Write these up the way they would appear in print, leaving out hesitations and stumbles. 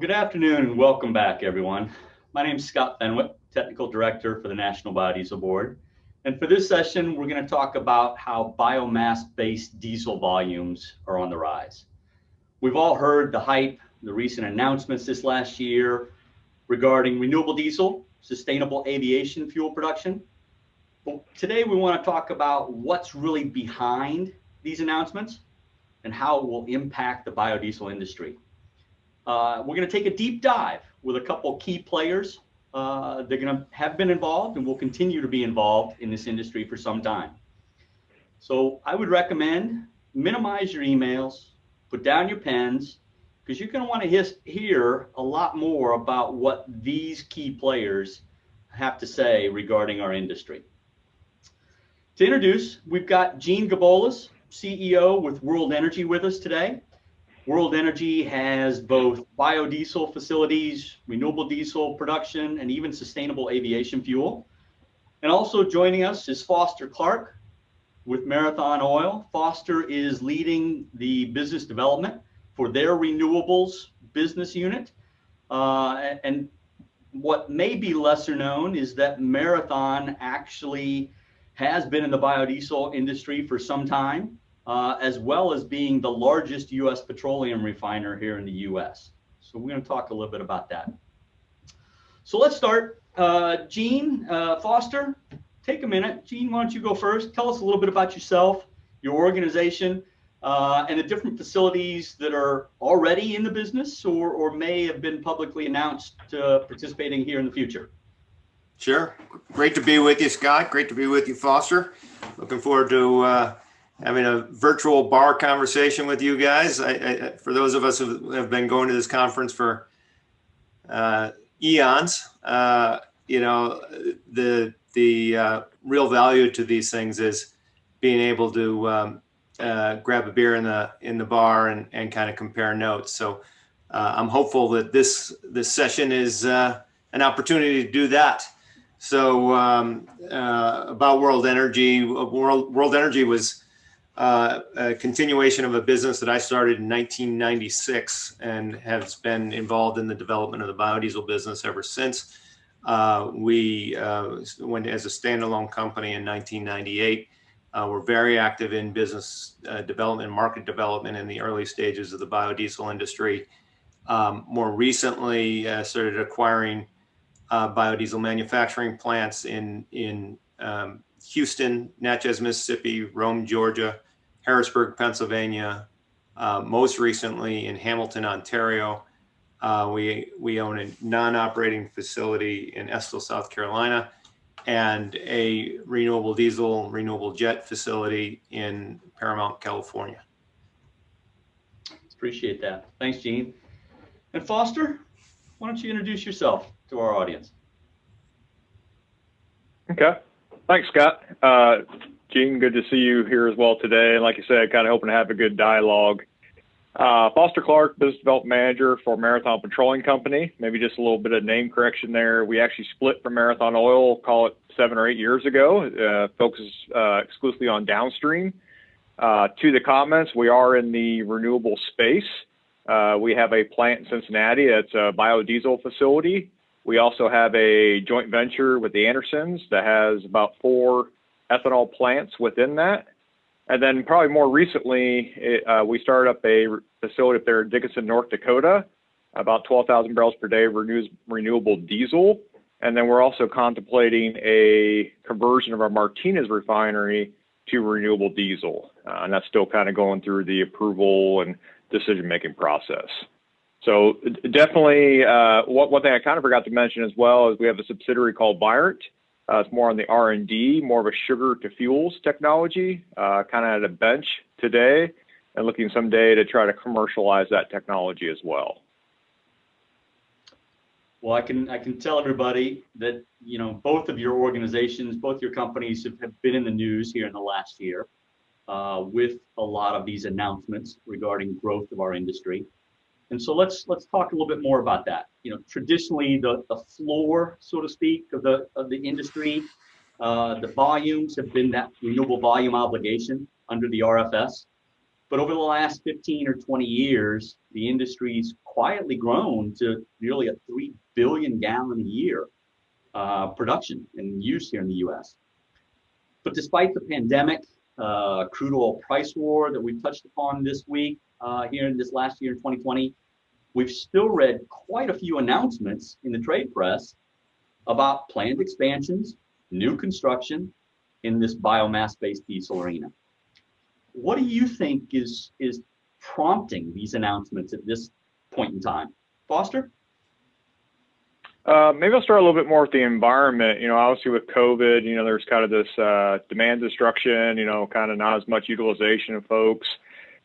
Well, good afternoon and welcome back, everyone. My name is Scott Fenwick, Technical Director for the National Biodiesel Board. And for this session, we're going to talk about how biomass-based diesel volumes are on the rise. We've all heard the hype, the recent announcements this last year regarding renewable diesel, sustainable aviation fuel production. But today we want to talk about what's really behind these announcements and how it will impact the biodiesel industry. We're going to take a deep dive with a couple key players. They're going to have been involved and will continue to be involved in this industry for some time. So I would recommend minimize your emails, put down your pens, because you're going to want to hear a lot more about what these key players have to say regarding our industry. To introduce, we've got Gebolys, CEO with World Energy, with us today. World Energy has both biodiesel facilities, renewable diesel production, and even sustainable aviation fuel. And also joining us is Foster Clark with Marathon Oil. Foster is leading the business development for their renewables business unit. And what may be lesser known is that Marathon actually has been in the biodiesel industry for some time. As well as being the largest U.S. petroleum refiner here in the U.S. So we're going to talk a little bit about that. So let's start. Gene, Foster, take a minute. Gene, why don't you go first? Tell us a little bit about yourself, your organization, and the different facilities that are already in the business or may have been publicly announced participating here in the future. Sure. Great to be with you, Scott. Great to be with you, Foster. Looking forward to having a virtual bar conversation with you guys. For those of us who have been going to this conference for eons, the real value to these things is being able to grab a beer in the bar and kind of compare notes. So I'm hopeful that this session is an opportunity to do that. So about World Energy, World Energy was a continuation of a business that I started in 1996 and has been involved in the development of the biodiesel business ever since. We went as a standalone company in 1998. We're very active in business development, market development in the early stages of the biodiesel industry. More recently, started acquiring biodiesel manufacturing plants in Houston, Natchez, Mississippi, Rome, Georgia, Harrisburg, Pennsylvania, most recently in Hamilton, Ontario. We own a non-operating facility in Estill, South Carolina, and a renewable diesel, renewable jet facility in Paramount, California. Appreciate that. Thanks, Gene. And Foster, why don't you introduce yourself to our audience? Okay. Thanks, Scott. Gene, good to see you here as well today. And like you said, kind of hoping to have a good dialogue. Foster Clark, Business Development Manager for Marathon Petroleum Company. Maybe just a little bit of name correction there. We actually split from Marathon Oil, call it 7 or 8 years ago. Focuses exclusively on downstream. To the comments, we are in the renewable space. We have a plant in Cincinnati that's a biodiesel facility. We also have a joint venture with the Andersons that has about 4 ethanol plants within that. And then probably more recently, we started up a facility up there in Dickinson, North Dakota, about 12,000 barrels per day of renewable diesel. And then we're also contemplating a conversion of our Martinez refinery to renewable diesel. And that's still kind of going through the approval and decision-making process. So definitely, one thing I kind of forgot to mention as well is we have a subsidiary called Virent. It's more on the R&D, more of a sugar to fuels technology, kind of at a bench today, and looking someday to try to commercialize that technology as well. Well, I can tell everybody that both of your organizations, both your companies have been in the news here in the last year with a lot of these announcements regarding growth of our industry. And so let's talk a little bit more about that. Traditionally the floor, so to speak, of the industry, the volumes have been that renewable volume obligation under the RFS. But over the last 15 or 20 years, the industry's quietly grown to nearly a 3 billion gallon a year production and use here in the US. But despite the pandemic, crude oil price war that we've touched upon this week, here in this last year in 2020, we've still read quite a few announcements in the trade press about planned expansions, new construction in this biomass-based diesel arena. What do you think is prompting these announcements at this point in time? Foster? Maybe I'll start a little bit more with the environment. Obviously with COVID, there's kind of this demand destruction, kind of not as much utilization of folks.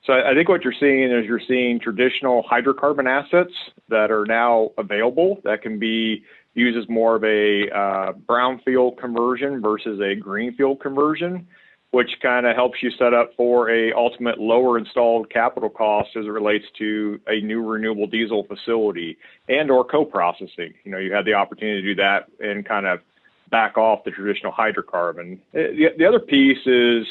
So I think what you're seeing traditional hydrocarbon assets that are now available that can be used as more of a brownfield conversion versus a greenfield conversion, which kind of helps you set up for a ultimate lower installed capital cost as it relates to a new renewable diesel facility and or co-processing. You had the opportunity to do that and kind of back off the traditional hydrocarbon. The other piece is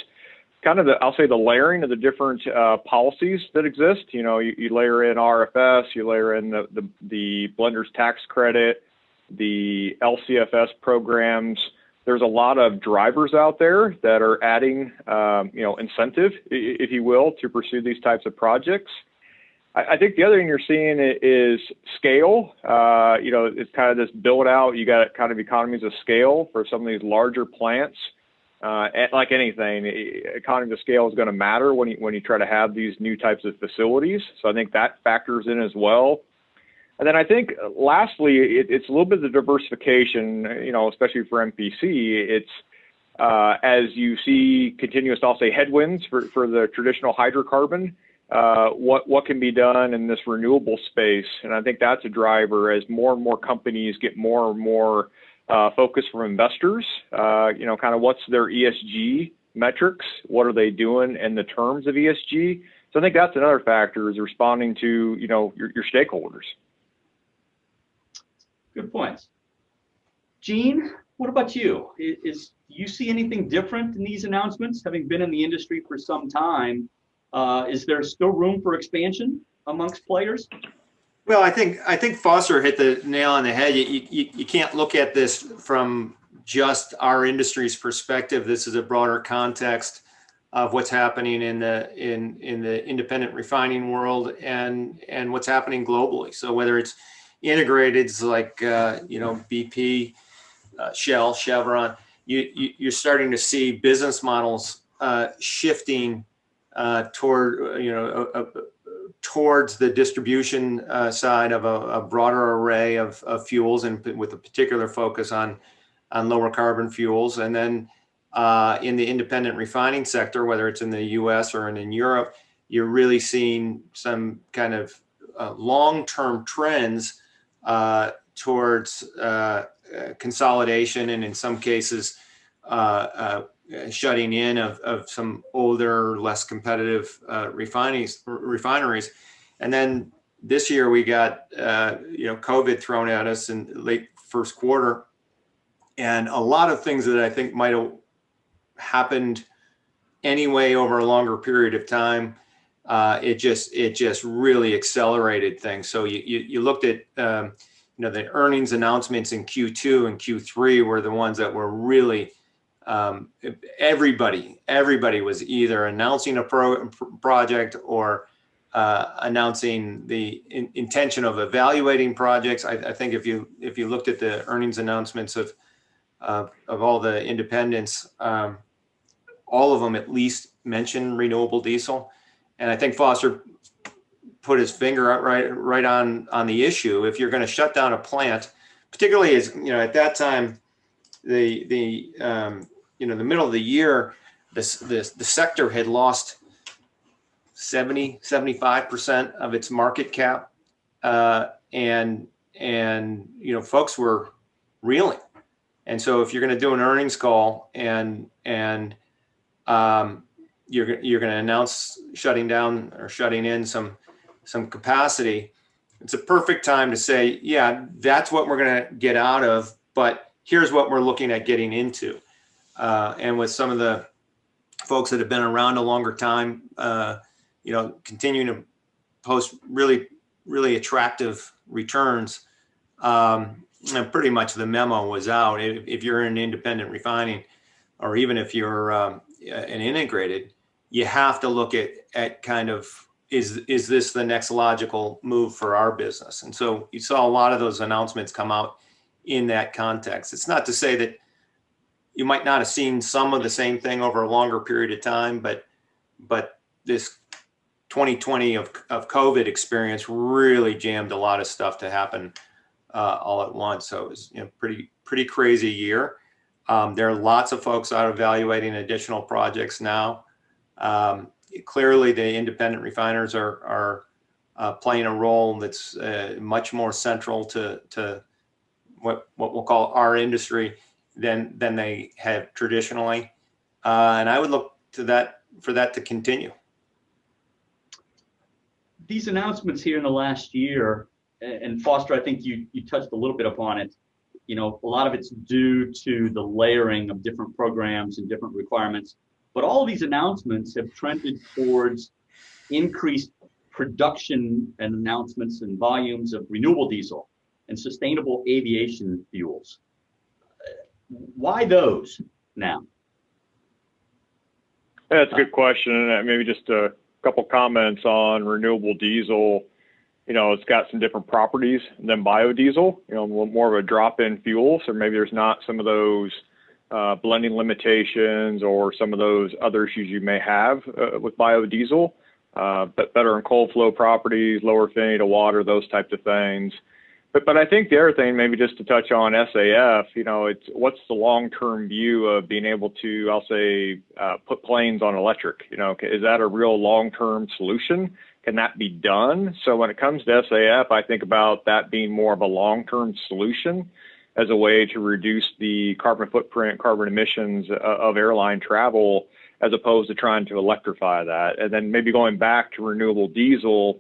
kind of I'll say the layering of the different policies that exist. You layer in RFS, you layer in the blender's tax credit, the LCFS programs. There's a lot of drivers out there that are adding, incentive, if you will, to pursue these types of projects. I think the other thing you're seeing is scale. It's kind of this build out. You got kind of economies of scale for some of these larger plants. Like anything, economies of scale is going to matter when you try to have these new types of facilities. So I think that factors in as well. And then I think lastly, it's a little bit of the diversification, especially for MPC. It's as you see continuous, I'll say, headwinds for the traditional hydrocarbon, what can be done in this renewable space. And I think that's a driver as more and more companies get more and more focus from investors, kind of what's their ESG metrics, what are they doing in the terms of ESG. So I think that's another factor is responding to, your stakeholders. Good points. Gene, what about you? Do you see anything different in these announcements? Having been in the industry for some time, is there still room for expansion amongst players? Well, I think Foster hit the nail on the head. You can't look at this from just our industry's perspective. This is a broader context of what's happening in the independent refining world and what's happening globally. So whether it's integrated like BP, Shell, Chevron, you're starting to see business models shifting towards the distribution side of a broader array of fuels, and with a particular focus on lower carbon fuels. And then in the independent refining sector, whether it's in the US or in Europe, you're really seeing some kind of long-term trends towards consolidation, and in some cases shutting in of some older, less competitive refineries. And then this year we got COVID thrown at us in late first quarter, and a lot of things that I think might have happened anyway over a longer period of time. It just really accelerated things. So you looked at the earnings announcements in Q2 and Q3 were the ones that were really everybody was either announcing a project or announcing the intention of evaluating projects. I think if you looked at the earnings announcements of all the independents, all of them at least mention renewable diesel. And I think Foster put his finger right on the issue. If you're going to shut down a plant, particularly as at that time, the middle of the year, the sector had lost 75% of its market cap, and folks were reeling. And so if you're going to do an earnings call and you're going to announce shutting down or shutting in some capacity, it's a perfect time to say, yeah, that's what we're going to get out of, but here's what we're looking at getting into. And with some of the folks that have been around a longer time, continuing to post really attractive returns. And pretty much the memo was out. If you're in independent refining, or even if you're an integrated, you have to look at kind of, is this the next logical move for our business? And so you saw a lot of those announcements come out in that context. It's not to say that you might not have seen some of the same thing over a longer period of time, but this 2020 of COVID experience really jammed a lot of stuff to happen all at once. So it was pretty crazy year. There are lots of folks out evaluating additional projects now. Clearly, the independent refiners are playing a role that's much more central to what we'll call our industry than they have traditionally, and I would look to that for that to continue. These announcements here in the last year, and Foster, I think you touched a little bit upon it. A lot of it's due to the layering of different programs and different requirements. But all of these announcements have trended towards increased production and announcements and volumes of renewable diesel and sustainable aviation fuels. Why those now? Yeah, that's a good question. And maybe just a couple comments on renewable diesel. It's got some different properties than biodiesel, more of a drop-in fuel. So maybe there's not some of those blending limitations or some of those other issues you may have with biodiesel, but better in cold flow properties, lower affinity to water, those types of things. But I think the other thing, maybe just to touch on SAF, it's what's the long-term view of being able to, I'll say, put planes on electric? Is that a real long-term solution? Can that be done? So when it comes to SAF, I think about that being more of a long-term solution as a way to reduce the carbon footprint, carbon emissions of airline travel, as opposed to trying to electrify that. And then maybe going back to renewable diesel,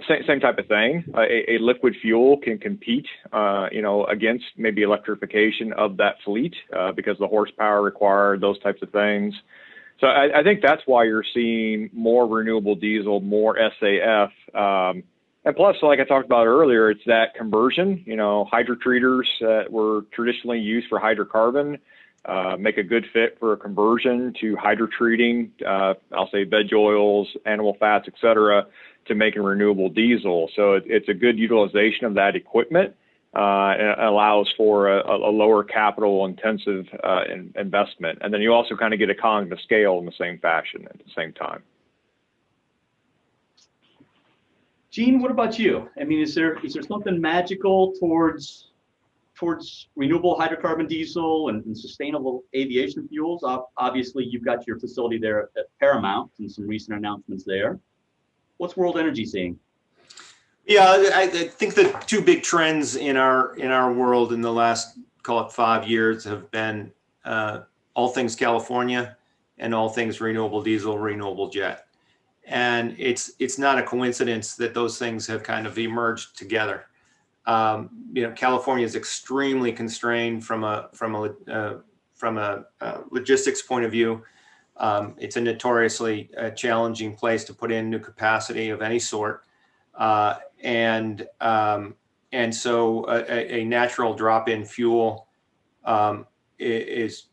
same type of thing. A liquid fuel can compete, against maybe electrification of that fleet because the horsepower required, those types of things. So I think that's why you're seeing more renewable diesel, more SAF. And plus, like I talked about earlier, it's that conversion. Hydrotreaters that were traditionally used for hydrocarbon make a good fit for a conversion to hydrotreating, I'll say veg oils, animal fats, et cetera, to making renewable diesel. So it's a good utilization of that equipment and allows for a lower capital intensive investment. And then you also kind of get economy of scale in the same fashion at the same time. Gene, what about you? I mean, is there something magical towards renewable hydrocarbon diesel and sustainable aviation fuels? Obviously, you've got your facility there at Paramount and some recent announcements there. What's World Energy seeing? Yeah, I think the two big trends in our world in the last, call it 5 years, have been all things California and all things renewable diesel, renewable jet. And it's not a coincidence that those things have kind of emerged together. California is extremely constrained from a logistics point of view. It's a notoriously challenging place to put in new capacity of any sort. And so a natural drop-in fuel is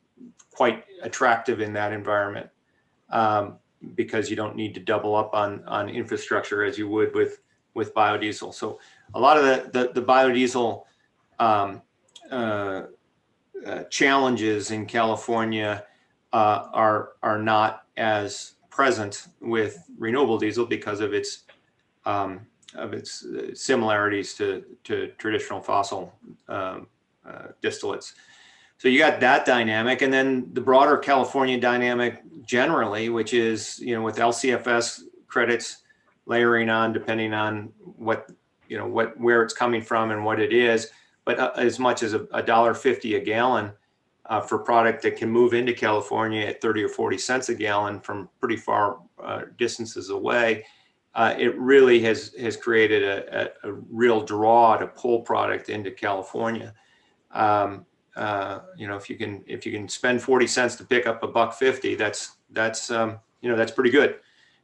quite attractive in that environment because you don't need to double up on infrastructure as you would with biodiesel. So a lot of the biodiesel challenges in California are not as present with renewable diesel because of its similarities to traditional fossil distillates. So you got that dynamic, and then the broader California dynamic generally, which is with LCFS credits layering on depending on where it's coming from and what it is, but as much as $1.50 a gallon for product that can move into California at 30 or 40 cents a gallon from pretty far distances away. It really has created a real draw to pull product into California. If you can spend 40 cents to pick up $1.50, that's pretty good.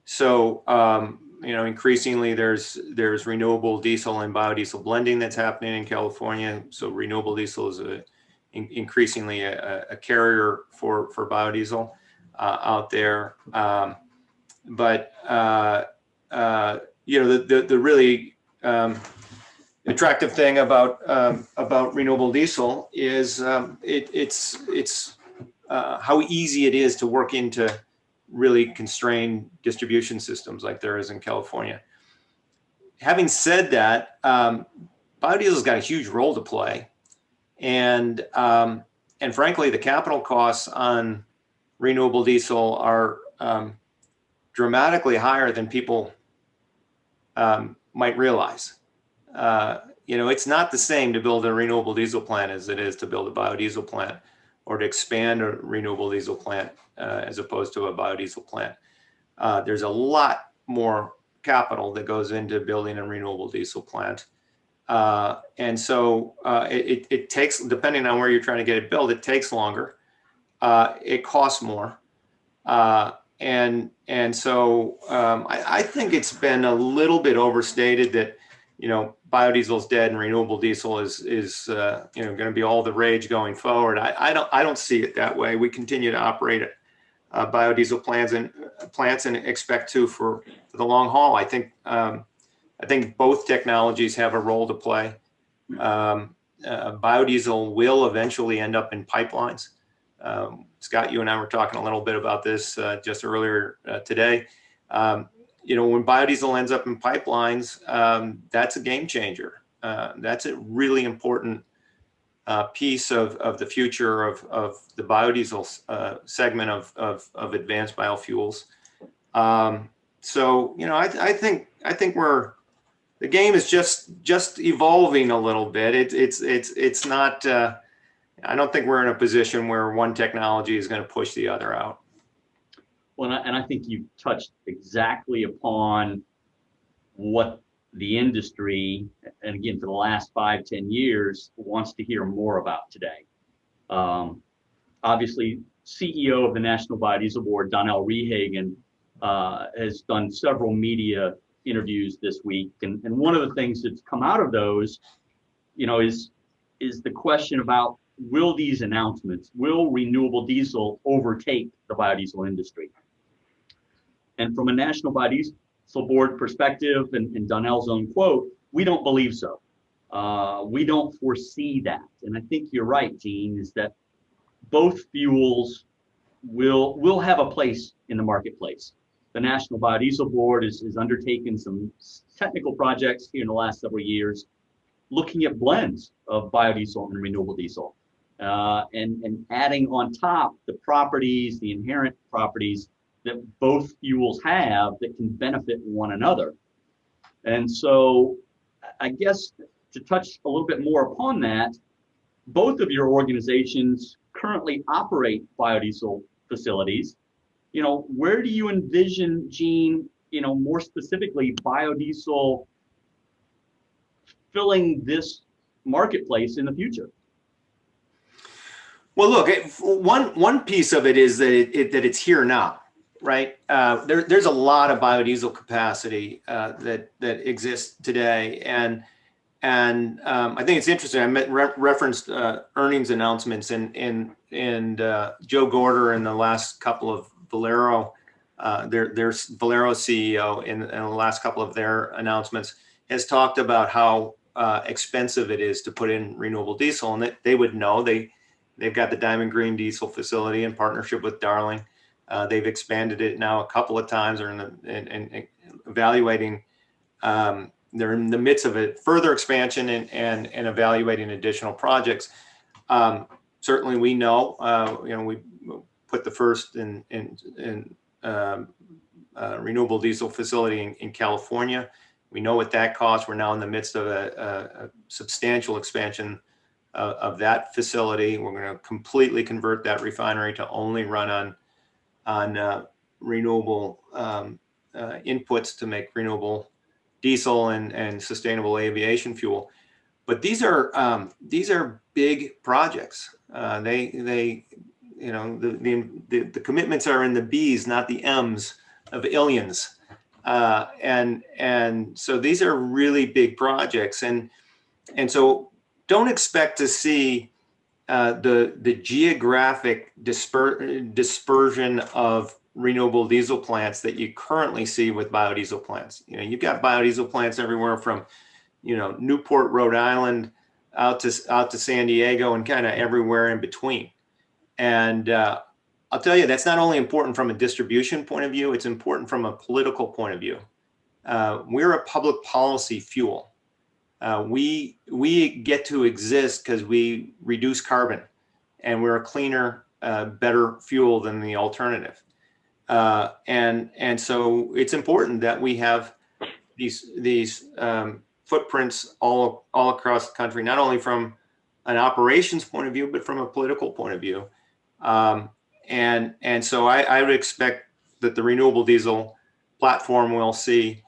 So, increasingly there's renewable diesel and biodiesel blending that's happening in California. So renewable diesel is increasingly a carrier for biodiesel out there. But the really attractive thing about renewable diesel is it's how easy it is to work into really constrained distribution systems like there is in California. Having said that, biodiesel's got a huge role to play, and frankly, the capital costs on renewable diesel are dramatically higher than people might realize. It's not the same to build a renewable diesel plant as it is to build a biodiesel plant, or to expand a renewable diesel plant as opposed to a biodiesel plant. There's a lot more capital that goes into building a renewable diesel plant. And so it takes, depending on where you're trying to get it built, it takes longer. It costs more. And so I think it's been a little bit overstated that, biodiesel is dead and renewable diesel is going to be all the rage going forward. I don't see it that way. We continue to operate biodiesel plants and expect to for the long haul. I think both technologies have a role to play. Biodiesel will eventually end up in pipelines. Scott, you and I were talking a little bit about this just earlier today. When biodiesel ends up in pipelines, that's a game changer. That's a really important piece of the future of the biodiesel segment of advanced biofuels. So I think the game is just evolving a little bit. It's not. I don't think we're in a position where one technology is going to push the other out. Well, and I think you touched exactly upon what the industry, and again, for the last 5-10 years, wants to hear more about today. Obviously, CEO of the National Biodiesel Board, Donnell Rehagen, has done several media interviews this week. And one of the things that's come out of those, is the question about, will these announcements, will renewable diesel overtake the biodiesel industry? And from a National Biodiesel Board perspective, and Donnell's own quote, we don't believe so. We don't foresee that. And I think you're right, Gene, is that both fuels will have a place in the marketplace. The National Biodiesel Board has undertaken some technical projects here in the last several years, looking at blends of biodiesel and renewable diesel, and adding on top the properties, the inherent properties that both fuels have that can benefit one another. And so I guess to touch a little bit more upon that, both of your organizations currently operate biodiesel facilities. Where do you envision, Gene, more specifically, biodiesel filling this marketplace in the future? Well, look, one piece of it is that it's here now, right? There's a lot of biodiesel capacity that exists today, and I think it's interesting. I referenced earnings announcements, and Joe Gorder in the last couple of Valero, there's Valero CEO in the last couple of their announcements has talked about how expensive it is to put in renewable diesel, and that they would know. They've got the Diamond Green Diesel facility in partnership with Darling. They've expanded it now a couple of times, or in evaluating. They're in the midst of a further expansion and evaluating additional projects. Certainly, we know. We put the first in renewable diesel facility in California. We know what that costs. We're now in the midst of a substantial expansion of that facility. We're going to completely convert that refinery to only run on renewable inputs to make renewable diesel and sustainable aviation fuel. But these are big projects. The commitments are in the B's, not the M's of illions. And so these are really big projects, and so don't expect to see the geographic dispersion of renewable diesel plants that you currently see with biodiesel plants. You know, you've got biodiesel plants everywhere from, you know, Newport, Rhode Island, out to San Diego, and kind of everywhere in between. And I'll tell you, that's not only important from a distribution point of view, it's important from a political point of view. We're a public policy fuel. We get to exist because we reduce carbon, and we're a cleaner, better fuel than the alternative. And so it's important that we have these footprints all across the country, not only from an operations point of view, but from a political point of view. And so I would expect that the renewable diesel platform we'll see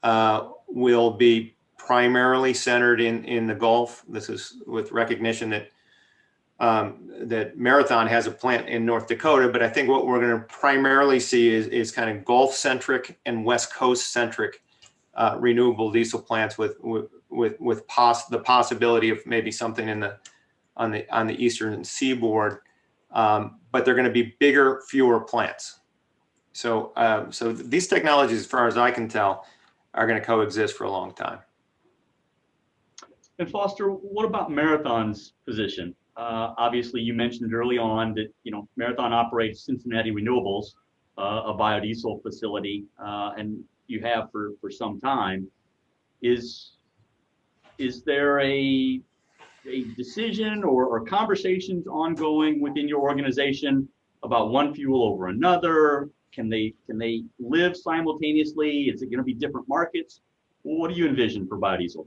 will be primarily centered in the Gulf. This is with recognition that that Marathon has a plant in North Dakota, but I think what we're going to primarily see is kind of Gulf-centric and West Coast-centric renewable diesel plants with the possibility of maybe something on the eastern seaboard, but they're going to be bigger, fewer plants. So so these technologies, as far as I can tell, are going to coexist for a long time. And Foster, what about Marathon's position? Obviously, you mentioned early on that, you know, Marathon operates Cincinnati Renewables, a biodiesel facility, and you have for some time. Is there a decision or conversations ongoing within your organization about one fuel over another? Can they live simultaneously? Is it going to be different markets? What do you envision for biodiesel?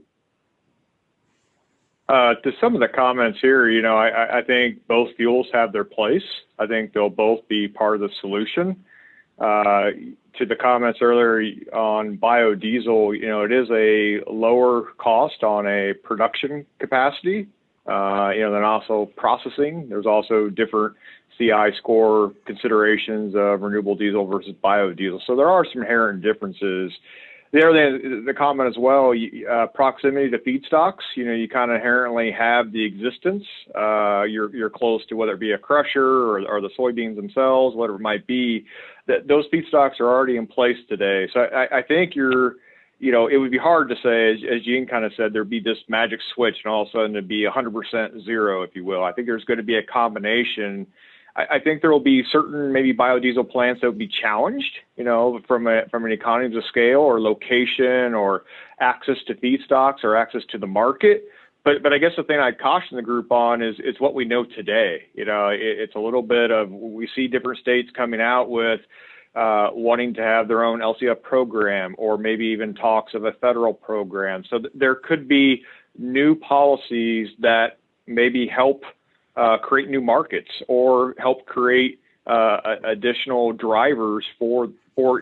To some of the comments here, you know, I think both fuels have their place. I think they'll both be part of the solution. To the comments earlier on biodiesel, you know, it is a lower cost on a production capacity, you know, than also processing. There's also different CI score considerations of renewable diesel versus biodiesel. So there are some inherent differences. The other thing, the comment as well, proximity to feedstocks, you know, you kind of inherently have the existence. You're close to whether it be a crusher or the soybeans themselves, whatever it might be, that those feedstocks are already in place today. So I think you know, it would be hard to say, as Gene kind of said, there'd be this magic switch and all of a sudden it'd be 100% zero, if you will. I think there's going to be a combination. I think there will be certain maybe biodiesel plants that will be challenged, you know, from an economies of scale or location or access to feedstocks or access to the market. But I guess the thing I'd caution the group on is what we know today. You know, it's a little bit of, we see different states coming out with wanting to have their own LCF program, or maybe even talks of a federal program. So there could be new policies that maybe help create new markets or help create additional drivers for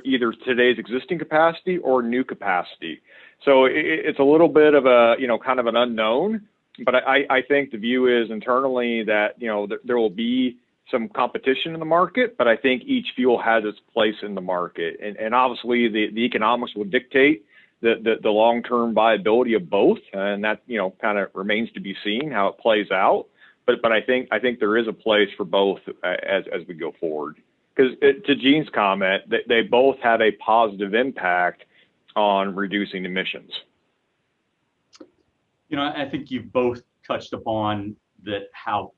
either today's existing capacity or new capacity. So it's a little bit of a, you know, kind of an unknown, but I think the view is internally that, you know, there will be some competition in the market, but I think each fuel has its place in the market. And obviously the economics will dictate the long-term viability of both. And that, you know, kind of remains to be seen how it plays out. But I think there is a place for both as we go forward. Because to Gene's comment, they both have a positive impact on reducing emissions. You know, I think you've both touched upon that how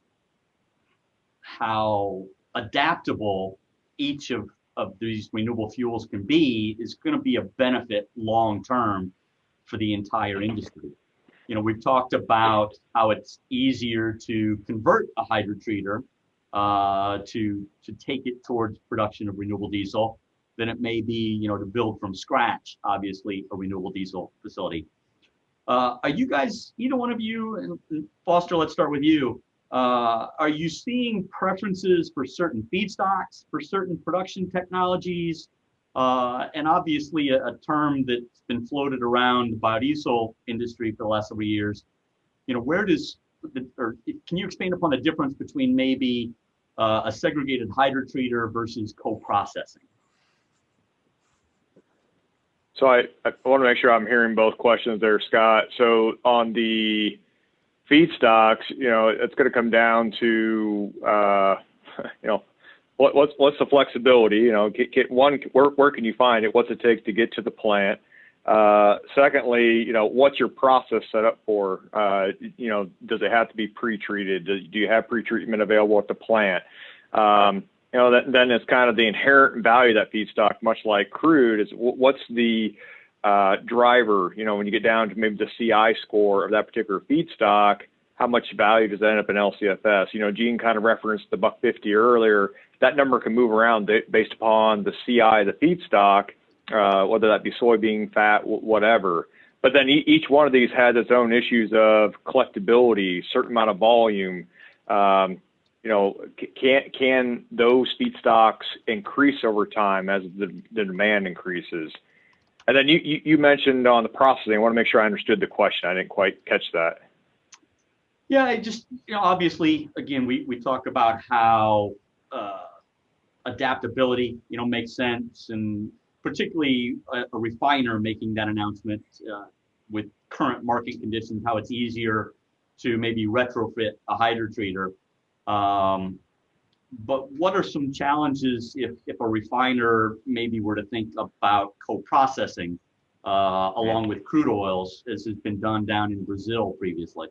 adaptable each of these renewable fuels can be is going to be a benefit long term for the entire industry. You know, we've talked about how it's easier to convert a hydrotreater to take it towards production of renewable diesel than it may be, you know, to build from scratch, obviously, a renewable diesel facility. Are you guys, either one of you, and Foster, let's start with you. Are you seeing preferences for certain feedstocks, for certain production technologies? And obviously a term that's been floated around the biodiesel industry for the last several years, you know, can you expand upon the difference between maybe a segregated hydrotreater versus coprocessing? So I want to make sure I'm hearing both questions there, Scott. So on the feedstocks, it's going to come down to, what's the flexibility? Where can you find it? What's it take to get to the plant? Secondly, what's your process set up for? Does it have to be pre-treated? Do you have pre-treatment available at the plant? Then it's kind of the inherent value of that feedstock, much like crude, is what's the driver, when you get down to maybe the CI score of that particular feedstock, how much value does that end up in LCFS? Gene kind of referenced the $1.50 earlier. That number can move around based upon the CI, the feedstock, whether that be soybean fat, whatever. But then each one of these has its own issues of collectability, certain amount of volume. Can those feedstocks increase over time as the demand increases? And then you mentioned on the processing. I want to make sure I understood the question. I didn't quite catch that. Yeah, I just, obviously, again, we talk about how adaptability, makes sense, and particularly a refiner making that announcement with current market conditions, how it's easier to maybe retrofit a hydrotreater. But what are some challenges if a refiner maybe were to think about co-processing along with crude oils, as has been done down in Brazil previously?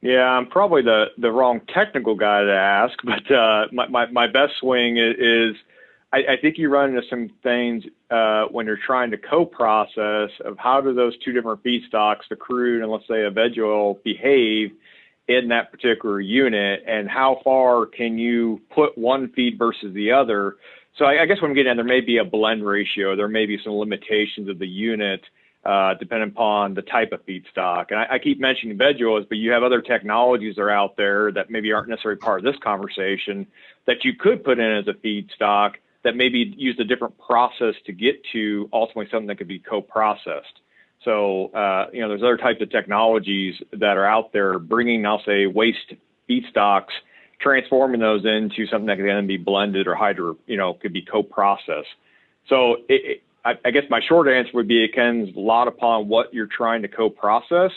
Yeah, I'm probably the wrong technical guy to ask, but my best swing is I think you run into some things when you're trying to co-process of how do those two different feedstocks, the crude and let's say a veg oil, behave in that particular unit, and how far can you put one feed versus the other. So I guess what I'm getting at, there may be a blend ratio, there may be some limitations of the unit depending upon the type of feedstock. And I keep mentioning veg oils, but you have other technologies that are out there that maybe aren't necessarily part of this conversation that you could put in as a feedstock that maybe use a different process to get to ultimately something that could be co-processed. So, there's other types of technologies that are out there bringing, I'll say, waste feedstocks, transforming those into something that can then be blended or could be co-processed. So I guess my short answer would be it depends a lot upon what you're trying to co-process,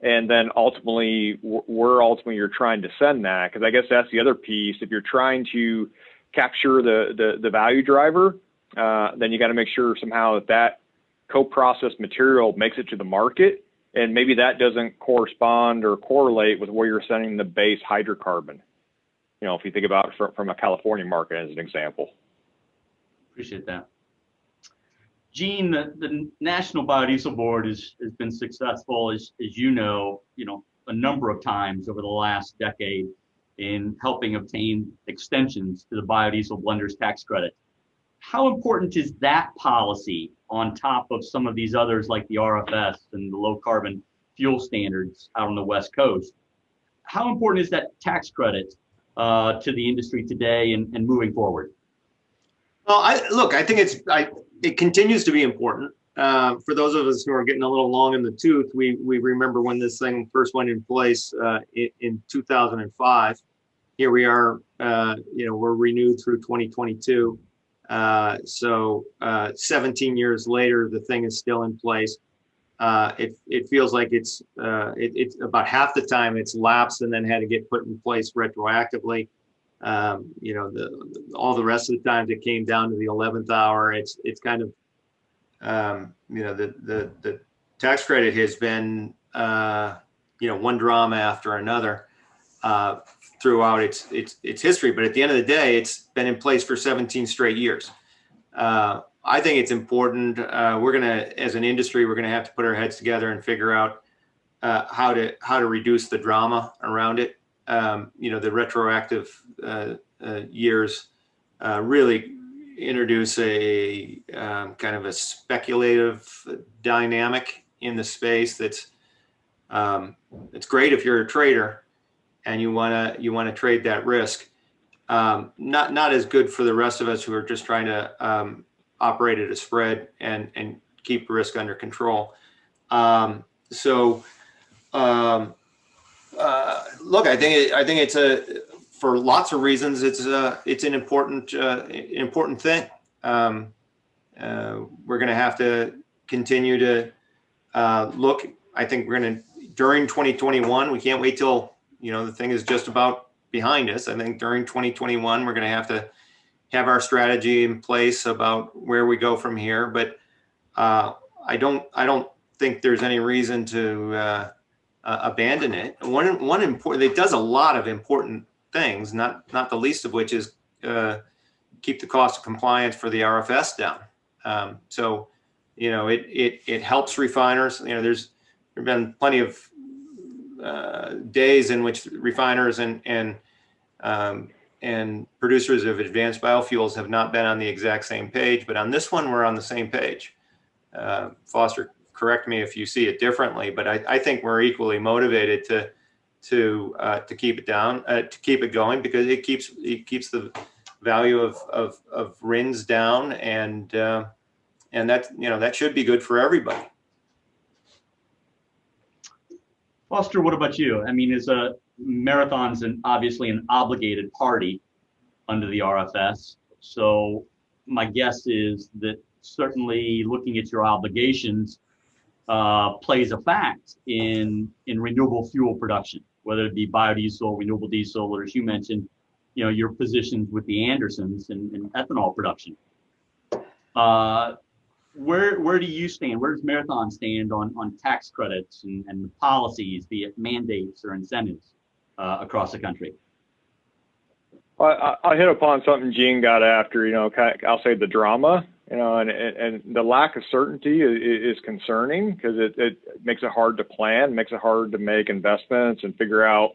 and then ultimately where you're trying to send that. Because I guess that's the other piece. If you're trying to capture the value driver, then you got to make sure somehow that co-processed material makes it to the market, and maybe that doesn't correspond or correlate with where you're sending the base hydrocarbon. If you think about it from a California market as an example. Appreciate that. Gene, the National Biodiesel Board has been successful, as you know, a number of times over the last decade in helping obtain extensions to the biodiesel blenders tax credit. How important is that policy on top of some of these others like the RFS and the low carbon fuel standards out on the West Coast? How important is that tax credit to the industry today and moving forward? Well, I think it continues to be important. For those of us who are getting a little long in the tooth, we remember when this thing first went in place in 2005. Here we are, we're renewed through 2022. So 17 years later, the thing is still in place. It feels like it's about half the time it's lapsed and then had to get put in place retroactively. All the rest of the times it came down to the 11th hour. It's kind of, the tax credit has been, one drama after another throughout its history. But at the end of the day, it's been in place for 17 straight years. I think it's important. As an industry, we're gonna have to put our heads together and figure out how to reduce the drama around it. The retroactive years really introduce a kind of a speculative dynamic in the space. It's great if you're a trader and you wanna trade that risk. Not as good for the rest of us who are just trying to operate at a spread and keep risk under control. Look, I think it's for lots of reasons, it's an important thing. we're going to have to continue to look. I think we're going to, during 2021, we can't wait till, the thing is just about behind us. I think during 2021, we're going to have our strategy in place about where we go from here. But I don't think there's any reason to abandon it. One important, it does a lot of important things, not the least of which is keep the cost of compliance for the RFS down. So, it helps refiners. There's been plenty of days in which refiners and producers of advanced biofuels have not been on the exact same page, but on this one, we're on the same page. Foster, correct me if you see it differently, but I think we're equally motivated to keep it down, to keep it going, because it keeps the value of RINs down, and that should be good for everybody. Foster, what about you? I mean, Marathon's obviously an obligated party under the RFS. So my guess is that certainly looking at your obligations plays a fact in renewable fuel production, whether it be biodiesel, renewable diesel, or as you mentioned, your positions with the Andersons in ethanol production. Where do you stand? Where does Marathon stand on tax credits and policies, be it mandates or incentives across the country? I hit upon something Gene got after, I'll say the drama, and the lack of certainty is concerning, because it makes it hard to plan, makes it hard to make investments and figure out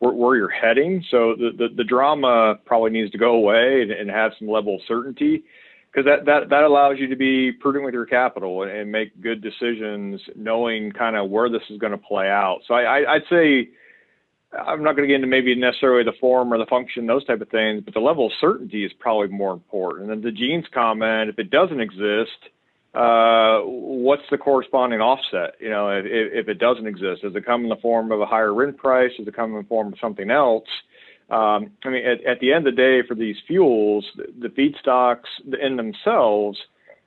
where you're heading. So the drama probably needs to go away and have some level of certainty, because that allows you to be prudent with your capital and make good decisions, knowing kind of where this is going to play out. So I'd say, I'm not going to get into maybe necessarily the form or the function, those type of things, but the level of certainty is probably more important. And then to Gene's comment, if it doesn't exist, what's the corresponding offset? If it doesn't exist, does it come in the form of a higher RIN price? Does it come in the form of something else? I mean, at the end of the day, for these fuels, the feedstocks in themselves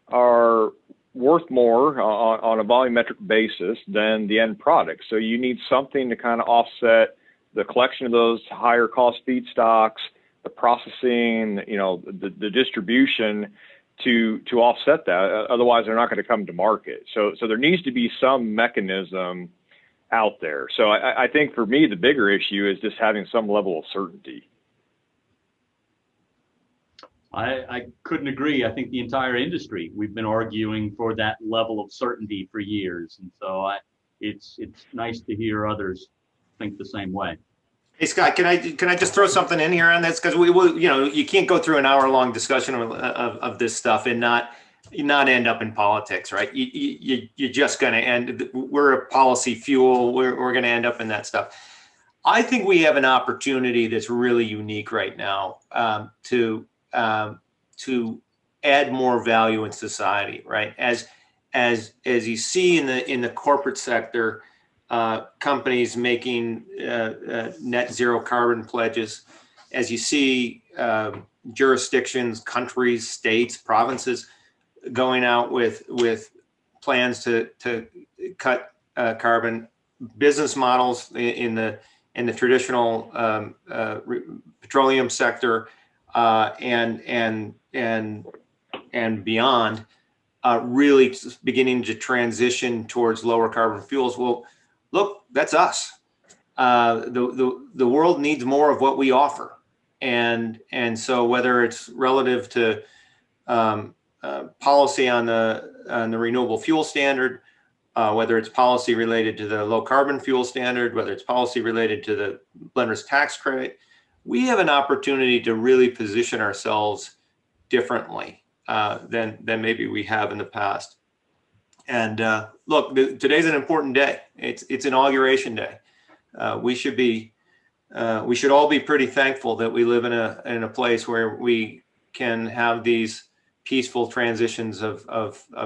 are worth more on a volumetric basis than the end product. So you need something to kind of offset the collection of those higher cost feedstocks, the processing, the distribution to offset that. Otherwise, they're not going to come to market. So there needs to be some mechanism out there. So I think for me, the bigger issue is just having some level of certainty. I couldn't agree. I think the entire industry, we've been arguing for that level of certainty for years. And so it's nice to hear others think the same way. Hey, Scott, can I just throw something in here on this? Because we will, you can't go through an hour-long discussion of this stuff and not end up in politics, right? You're just going to end. We're a policy fuel. We're going to end up in that stuff. I think we have an opportunity that's really unique right now to add more value in society, right? As you see in the corporate sector, companies making net zero carbon pledges, as you see jurisdictions, countries, states, provinces going out with plans to cut carbon, business models in the traditional petroleum sector and beyond, really beginning to transition towards lower carbon fuels. Well, look, that's us. The world needs more of what we offer, and so whether it's relative to policy on the renewable fuel standard, whether it's policy related to the low carbon fuel standard, whether it's policy related to the blender's tax credit, we have an opportunity to really position ourselves differently than maybe we have in the past. And look, today's an important day. It's inauguration day. We should all be pretty thankful that we live in a place where we can have these peaceful transitions of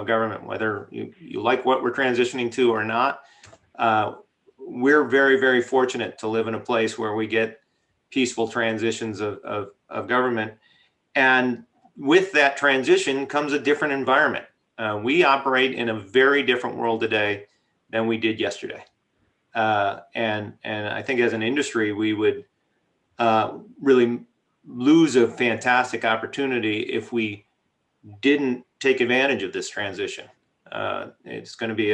government, whether you like what we're transitioning to or not. We're very, very fortunate to live in a place where we get peaceful transitions of government. And with that transition comes a different environment. We operate in a very different world today than we did yesterday. And I think as an industry, we would really lose a fantastic opportunity if we didn't take advantage of this transition. It's going to be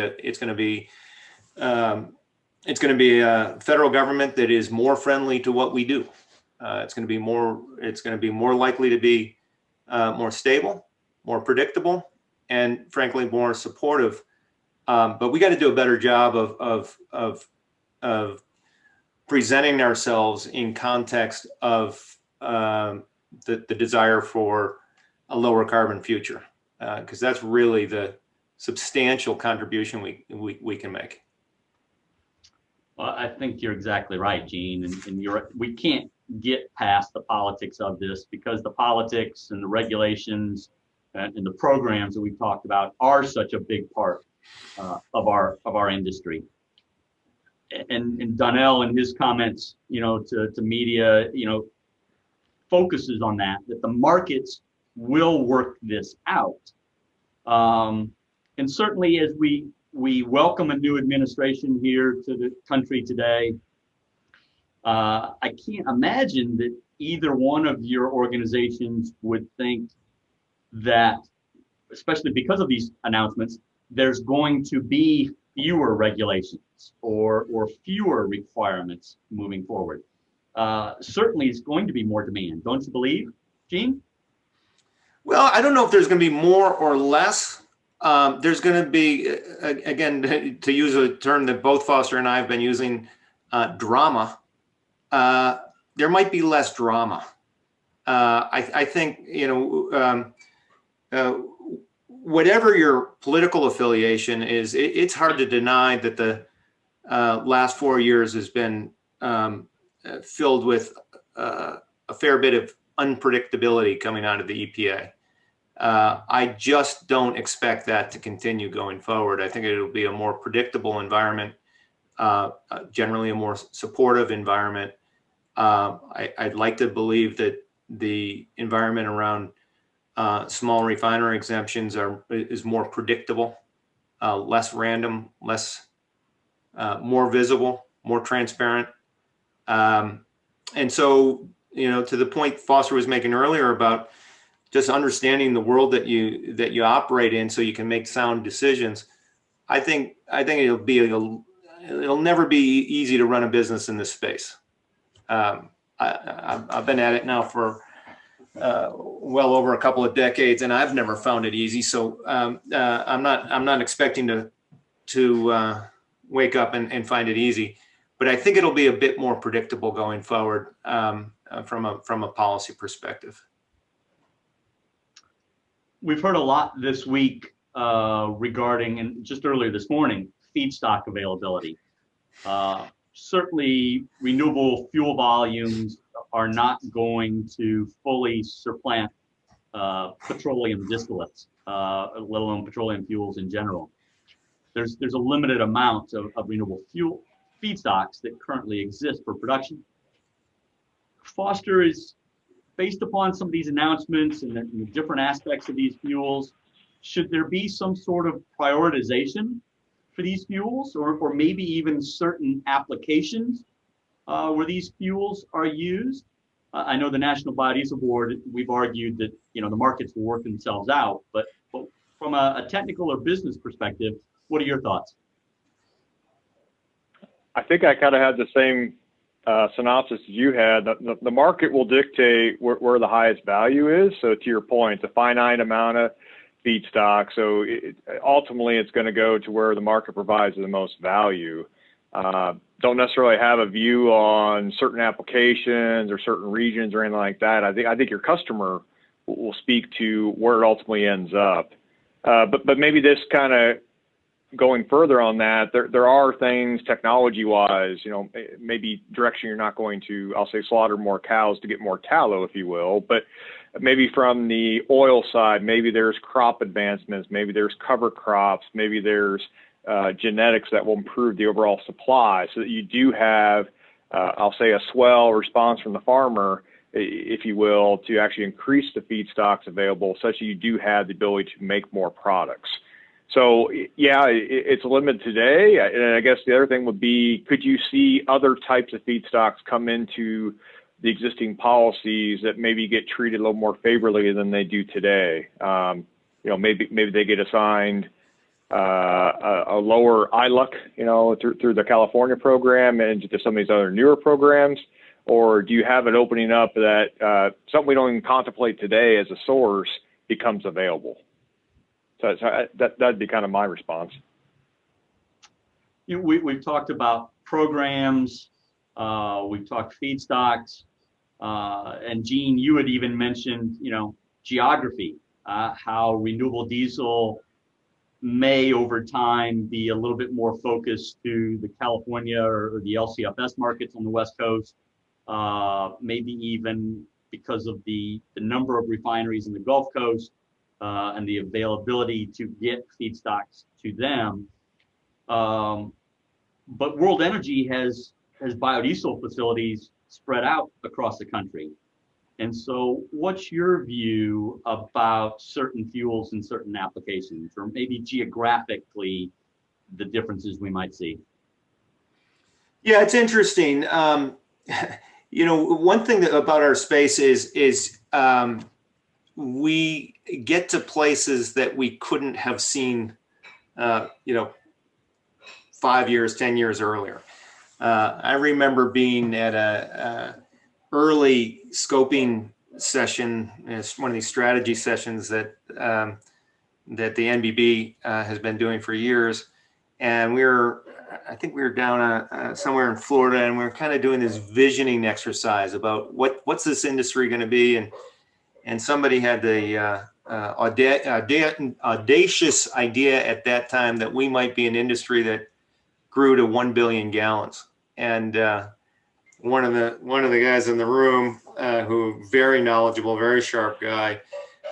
a federal government that is more friendly to what we do. It's going to be more likely to be more stable, more predictable, and frankly more supportive. But we got to do a better job of presenting ourselves in context of the desire for a lower carbon future, because that's really the substantial contribution we can make. Well, I think you're exactly right, Gene, and we can't get past the politics of this, because the politics and the regulations and the programs that we've talked about are such a big part of our industry. And Donnell, in his comments, to media, focuses on that the markets will work this out. And certainly, as we welcome a new administration here to the country today, I can't imagine that either one of your organizations would think that, especially because of these announcements, there's going to be fewer regulations or fewer requirements moving forward. Certainly, it's going to be more demand. Don't you believe, Gene? Well, I don't know if there's going to be more or less. There's going to be, again, to use a term that both Foster and I have been using, drama. There might be less drama. I think, whatever your political affiliation is, it's hard to deny that the last 4 years has been filled with a fair bit of unpredictability coming out of the EPA. I just don't expect that to continue going forward. I think it'll be a more predictable environment, generally a more supportive environment. I'd like to believe that the environment around small refinery exemptions is more predictable, less random, more visible, more transparent. And so, to the point Foster was making earlier about just understanding the world that you operate in, so you can make sound decisions. I think it'll never be easy to run a business in this space. I've been at it now for well over a couple of decades, and I've never found it easy. So I'm not expecting to wake up and find it easy, but I think it'll be a bit more predictable going forward from a policy perspective. We've heard a lot this week regarding, and just earlier this morning, feedstock availability. Certainly, renewable fuel volumes are not going to fully supplant petroleum distillates, let alone petroleum fuels in general. There's a limited amount of renewable fuel feedstocks that currently exist for production. Foster, is based upon some of these announcements and the different aspects of these fuels, should there be some sort of prioritization for these fuels, or maybe even certain applications where these fuels are used? I know the National Biodiesel Board, we've argued that the markets will work themselves out, but from a technical or business perspective, what are your thoughts? I think I kind of had the same synopsis as you had. The market will dictate where the highest value is. So to your point, it's a finite amount of feedstock. So ultimately, it's going to go to where the market provides the most value. Don't necessarily have a view on certain applications or certain regions or anything like that. I think your customer will speak to where it ultimately ends up. But maybe this kind of going further on that, there are things technology-wise, maybe direction you're not going to, I'll say, slaughter more cows to get more tallow, if you will, but maybe from the oil side, maybe there's crop advancements, maybe there's cover crops, maybe there's genetics that will improve the overall supply, so that you do have, I'll say, a swell response from the farmer if you will, to actually increase the feedstocks available such that you do have the ability to make more products. So yeah, it's limited today. And I guess the other thing would be, could you see other types of feedstocks come into the existing policies that maybe get treated a little more favorably than they do today? Maybe they get assigned a lower ILUC, through the California program and to some of these other newer programs, or do you have it opening up that something we don't even contemplate today as a source becomes available? So that'd be kind of my response. We've talked about programs, we've talked feedstocks, and Gene, you had even mentioned, geography, how renewable diesel may over time be a little bit more focused to the California or the LCFS markets on the West Coast, maybe even because of the number of refineries in the Gulf Coast and the availability to get feedstocks to them. But World Energy has biodiesel facilities spread out across the country. And so what's your view about certain fuels and certain applications, or maybe geographically the differences we might see? Yeah, it's interesting. One thing about our space is we get to places that we couldn't have seen, 5 years, 10 years earlier. I remember being at a early scoping session. It's one of these strategy sessions that the NBB has been doing for years, and I think we were down somewhere in Florida, and we were kind of doing this visioning exercise about what's this industry going to be, and somebody had the audacious idea at that time that we might be an industry that grew to 1 billion gallons. And one of the guys in the room, who very knowledgeable, very sharp guy,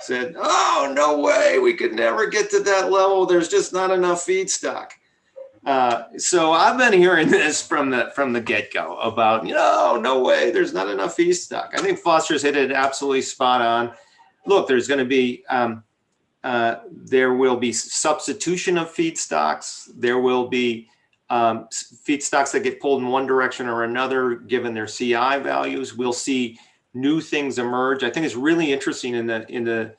said, "Oh, no way, we could never get to that level. There's just not enough feedstock." So I've been hearing this from the get-go about, no way, there's not enough feedstock. I think Foster's hit it absolutely spot on. Look, there's going to be there will be substitution of feedstocks. There will be feedstocks that get pulled in one direction or another, given their CI values. We'll see new things emerge. I think it's really interesting in the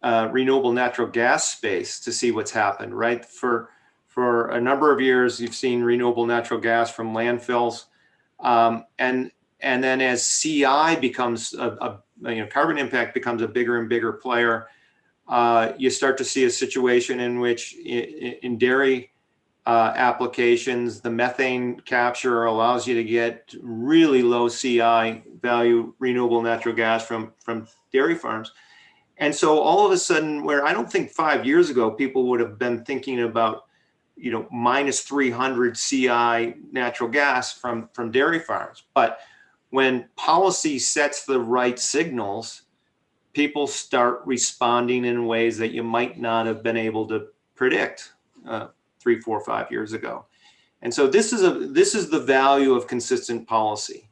renewable natural gas space to see what's happened, right? For a number of years, you've seen renewable natural gas from landfills, and then as CI becomes carbon impact becomes a bigger and bigger player, you start to see a situation in which in dairy applications, the methane capture allows you to get really low CI value renewable natural gas from dairy farms. And so all of a sudden, where I don't think 5 years ago people would have been thinking about minus 300 CI natural gas from dairy farms, but when policy sets the right signals, people start responding in ways that you might not have been able to predict 3, 4, 5 years ago. And so this is the value of consistent policy,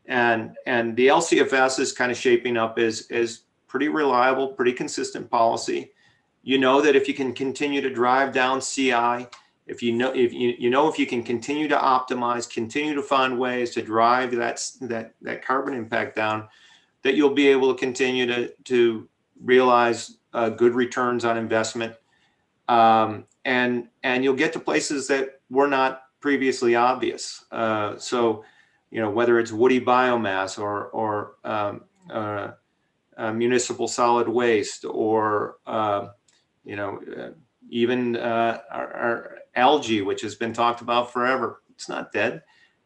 and the LCFS is kind of shaping up as pretty reliable, pretty consistent policy. That if you can continue to drive down CI, if you can continue to optimize, continue to find ways to drive that carbon impact down, that you'll be able to continue to realize good returns on investment, and you'll get to places that were not previously obvious. So whether it's woody biomass or municipal solid waste, or even our algae, which has been talked about forever. It's not dead.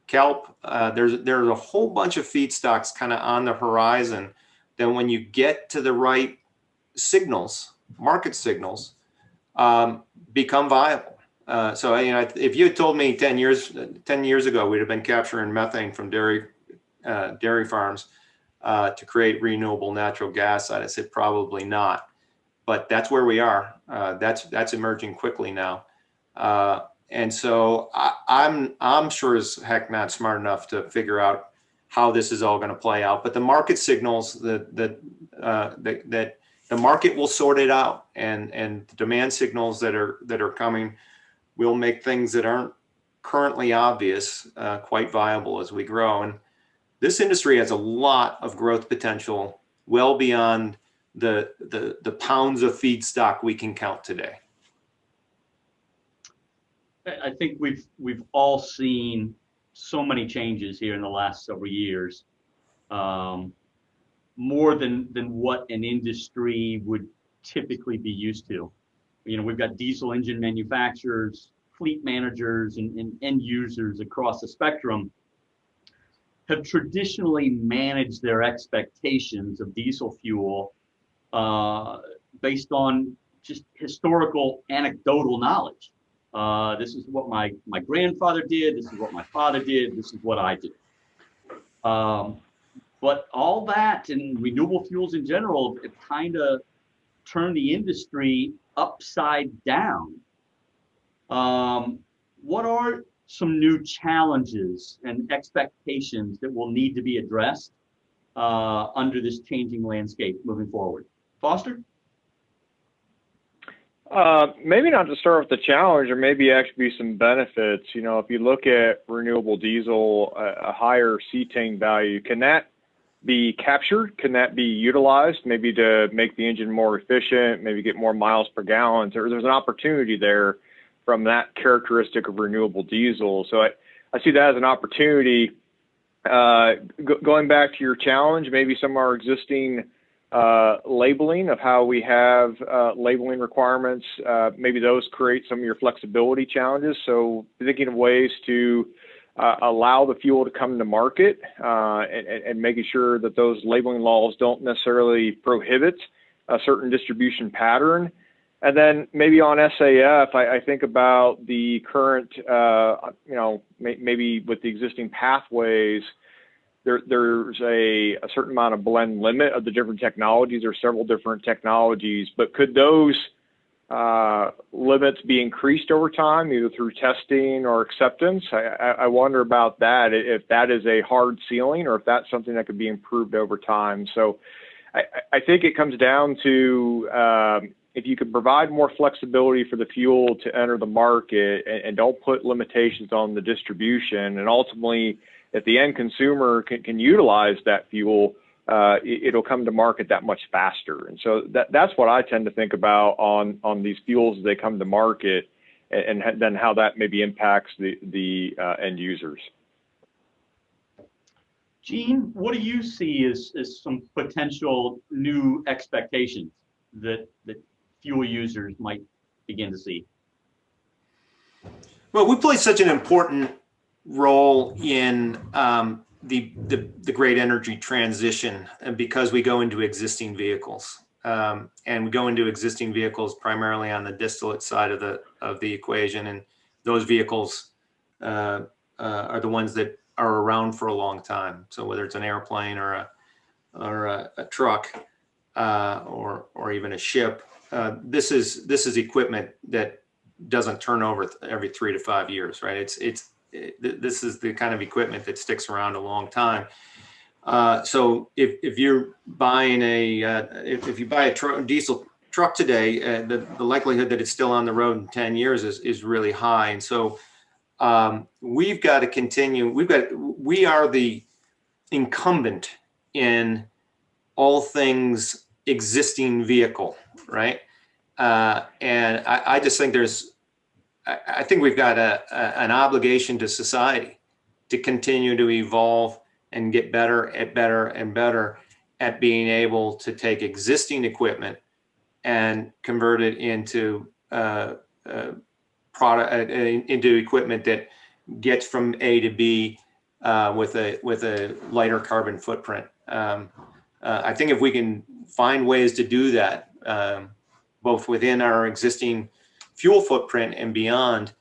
Kelp. There's a whole bunch of feedstocks kind of on the horizon that, when you get to the right signals, market signals, become viable. So if you had told me 10 years ago we'd have been capturing methane from dairy farms to create renewable natural gas, I'd have said probably not. But that's where we are. That's emerging quickly now, and so I'm sure as heck not smart enough to figure out how this is all going to play out. But the market signals that the market will sort it out, and the demand signals that are coming will make things that aren't currently obvious quite viable as we grow. And this industry has a lot of growth potential, well beyond the pounds of feedstock we can count today. I think we've all seen so many changes here in the last several years, more than what an industry would typically be used to. You know, we've got diesel engine manufacturers, fleet managers, and end users across the spectrum have traditionally managed their expectations of diesel fuel based on just historical anecdotal knowledge. This is what my grandfather did. This is what my father did. This is what I did. But all that and renewable fuels in general have kind of turned the industry upside down. What are some new challenges and expectations that will need to be addressed under this changing landscape moving forward? Foster? Maybe not to start with the challenge, or maybe actually be some benefits. You know, if you look at renewable diesel, a higher cetane value, can that be captured? Can that be utilized maybe to make the engine more efficient, maybe get more miles per gallon? So there's an opportunity there from that characteristic of renewable diesel. So I see that as an opportunity. Going back to your challenge, maybe some of our existing labeling of how we have labeling requirements, maybe those create some of your flexibility challenges. So thinking of ways to allow the fuel to come to market and making sure that those labeling laws don't necessarily prohibit a certain distribution pattern. And then maybe on SAF, I think about the current, you know, maybe with the existing pathways, there's a certain amount of blend limit of the different technologies. There are several different technologies, but could those limits be increased over time, either through testing or acceptance? I wonder about that, if that is a hard ceiling or if that's something that could be improved over time. So I think it comes down to if you could provide more flexibility for the fuel to enter the market and don't put limitations on the distribution, and ultimately, if the end consumer can utilize that fuel, it'll come to market that much faster. And so that's what I tend to think about on these fuels as they come to market, and then how that maybe impacts the end users. Gene, what do you see as some potential new expectations that fuel users might begin to see? Well, we play such an important role in the great energy transition, because we go into existing vehicles, and we go into existing vehicles primarily on the distillate side of the equation, and those vehicles are the ones that are around for a long time. So whether it's an airplane or a truck or even a ship, this is equipment that doesn't turn over every 3 to 5 years, right? This is the kind of equipment that sticks around a long time. So if you're buying if you buy a diesel truck today, the likelihood that it's still on the road in 10 years is really high. And so we've got to continue. We are the incumbent in all things existing vehicle, right? And I just think I think we've got an obligation to society to continue to evolve and get better and better at being able to take existing equipment and convert it into into equipment that gets from A to B with a lighter carbon footprint. I think if we can find ways to do that, both within our existing fuel footprint and beyond,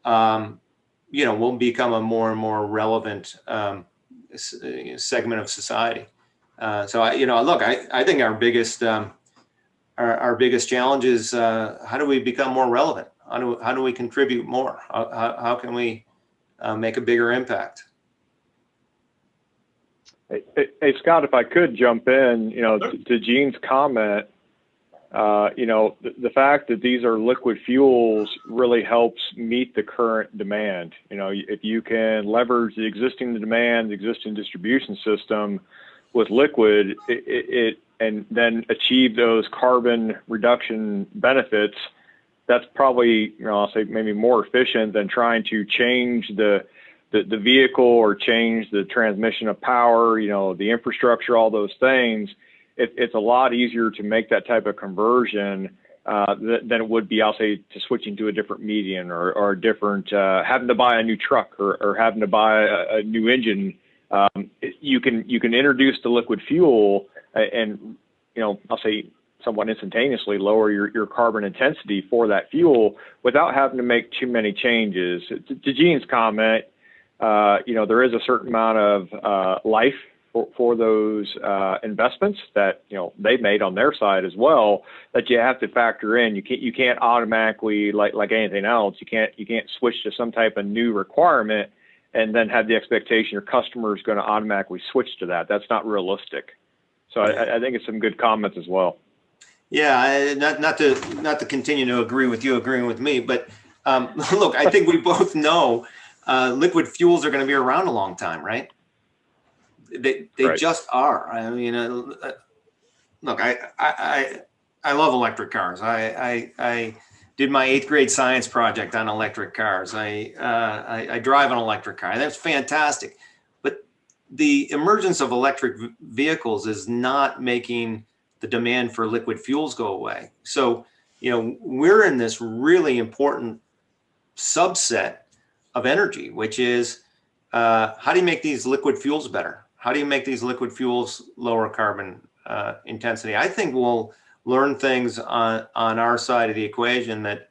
we'll become a more and more relevant segment of society. So I think our biggest challenge is how do we become more relevant? How do we contribute more? How can we make a bigger impact? Hey, Scott, if I could jump in, Sure. to Gene's comment, the fact that these are liquid fuels really helps meet the current demand. If you can leverage the existing demand, the existing distribution system with liquid, and then achieve those carbon reduction benefits, that's probably, I'll say maybe more efficient than trying to change the vehicle or change the transmission of power, the infrastructure, all those things. It's a lot easier to make that type of conversion than it would be, I'll say, to switching to a different median or a different, having to buy a new truck or having to buy a new engine. You can introduce the liquid fuel and, I'll say somewhat instantaneously lower your carbon intensity for that fuel without having to make too many changes. To Gene's comment, there is a certain amount of life for those investments that they've made on their side as well that you have to factor in. You can't automatically, like anything else, you can't switch to some type of new requirement and then have the expectation your customer is going to automatically switch to that. That's not realistic. So I think it's some good comments as well. Yeah, not to continue to agree with you agreeing with me, but look, I think we both know liquid fuels are going to be around a long time, right? They Right. just are. I mean, look, I love electric cars. I did my 8th grade science project on electric cars. I drive an electric car. That's fantastic. But the emergence of electric vehicles is not making the demand for liquid fuels go away. So, we're in this really important subset of energy, which is how do you make these liquid fuels better? How do you make these liquid fuels lower carbon intensity? I think we'll learn things on our side of the equation that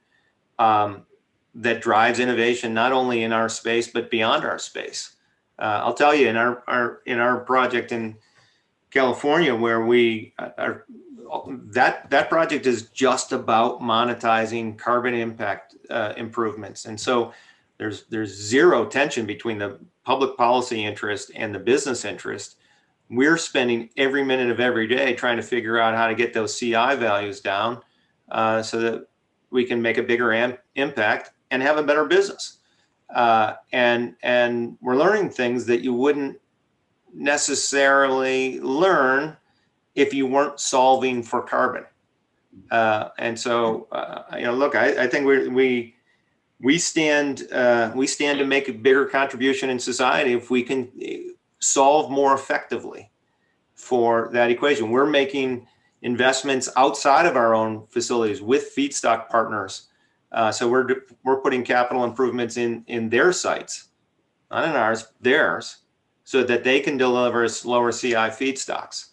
that drives innovation not only in our space but beyond our space. I'll tell you, in our project in California, where we are, that project is just about monetizing carbon impact improvements, and so there's zero tension between the public policy interest and the business interest. We're spending every minute of every day trying to figure out how to get those CI values down so that we can make a bigger impact and have a better business. And we're learning things that you wouldn't necessarily learn if you weren't solving for carbon. And so, look, I think we stand to make a bigger contribution in society if we can solve more effectively for that equation. We're making investments outside of our own facilities with feedstock partners. So we're putting capital improvements in their sites, not in ours, theirs, so that they can deliver us lower CI feedstocks.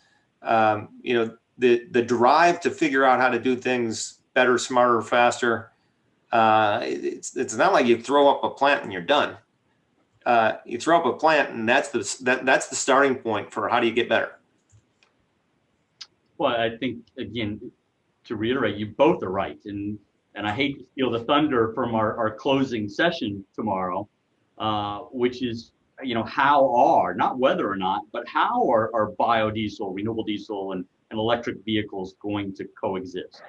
The drive to figure out how to do things better, smarter, faster. It's not like you throw up a plant and you're done. You throw up a plant, and that's the starting point for how do you get better. Well, I think, again, to reiterate, you both are right, and I hate to steal the thunder from our closing session tomorrow, which is, how are, not whether or not, but how are biodiesel, renewable diesel, and electric vehicles going to coexist?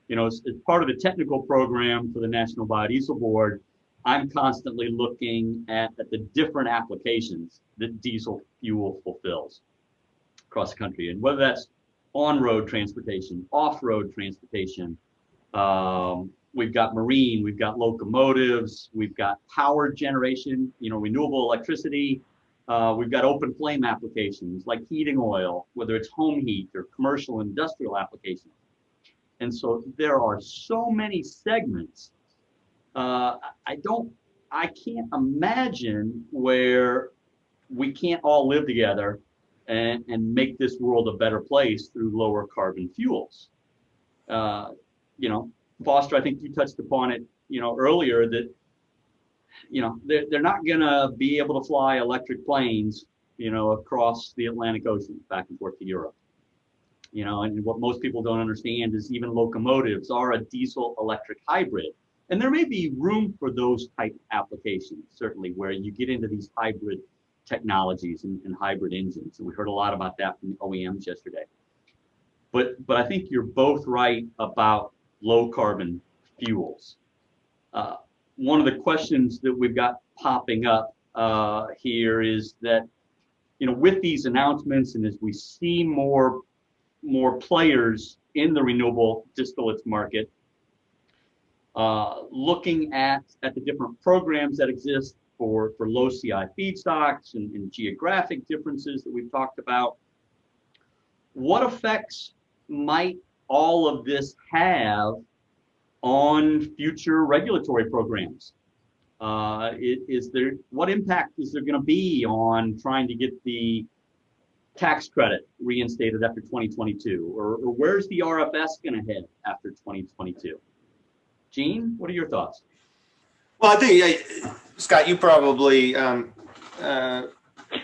As part of the technical program for the National Biodiesel Board, I'm constantly looking at the different applications that diesel fuel fulfills across the country, and whether that's on-road transportation, off-road transportation. We've got marine, we've got locomotives, we've got power generation, renewable electricity. We've got open flame applications like heating oil, whether it's home heat or commercial industrial applications. And so there are so many segments. I can't imagine where we can't all live together and make this world a better place through lower carbon fuels. Foster, I think you touched upon it, earlier that, they're not gonna be able to fly electric planes, across the Atlantic Ocean back and forth to Europe. And what most people don't understand is even locomotives are a diesel electric hybrid. And there may be room for those type applications, certainly, where you get into these hybrid technologies and hybrid engines. And we heard a lot about that from the OEMs yesterday. But I think you're both right about low carbon fuels. One of the questions that we've got popping up here is that, with these announcements and as we see more players in the renewable distillates market, looking at the different programs that exist for low CI feedstocks and geographic differences that we've talked about, what effects might all of this have on future regulatory programs? What impact is there going to be on trying to get the tax credit reinstated after 2022, or where's the RFS going to head after 2022? Gene, what are your thoughts? Well, I think, Scott, you probably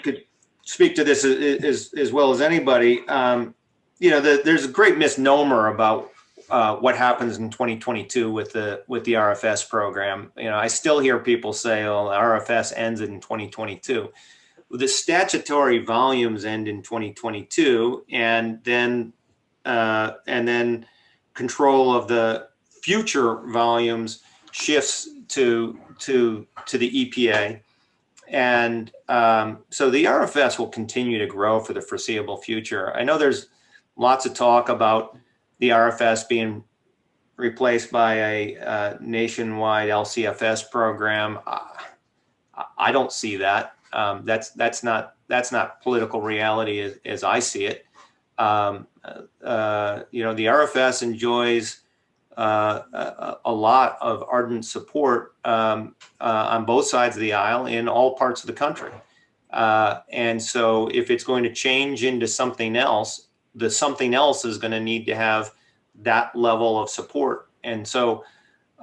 could speak to this as well as anybody. There's a great misnomer about what happens in 2022 with the RFS program. I still hear people say, "Oh, the RFS ends in 2022." The statutory volumes end in 2022, and then control of the future volumes shifts to the EPA, and so the RFS will continue to grow for the foreseeable future. I know there's lots of talk about the RFS being replaced by a nationwide LCFS program. I don't see that. That's not political reality as I see it. The RFS enjoys a lot of ardent support on both sides of the aisle in all parts of the country. And so if it's going to change into something else, the something else is going to need to have that level of support. And so,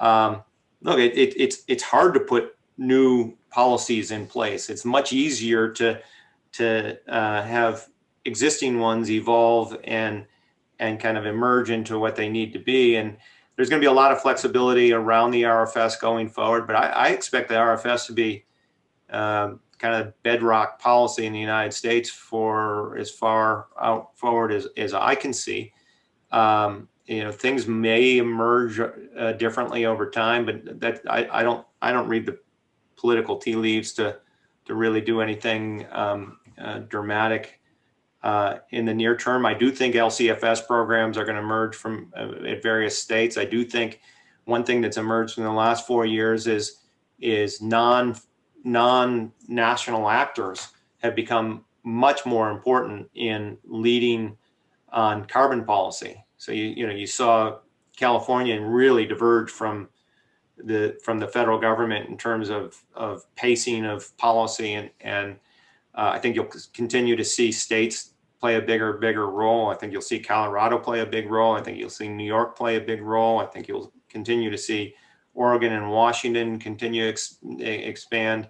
look, it's hard to put new policies in place. It's much easier to have existing ones evolve and kind of emerge into what they need to be. And there's going to be a lot of flexibility around the RFS going forward, but I expect the RFS to be kind of bedrock policy in the United States for as far out forward as I can see. Things may emerge differently over time, but that I don't read the political tea leaves to really do anything dramatic in the near term. I do think LCFS programs are going to emerge from at various states. I do think one thing that's emerged in the last 4 years is non-national actors have become much more important in leading on carbon policy. So you saw California really diverge from the federal government in terms of pacing of policy, and I think you'll continue to see states play a bigger role. I think you'll see Colorado play a big role. I think you'll see New York play a big role. I think you'll continue to see Oregon and Washington continue to expand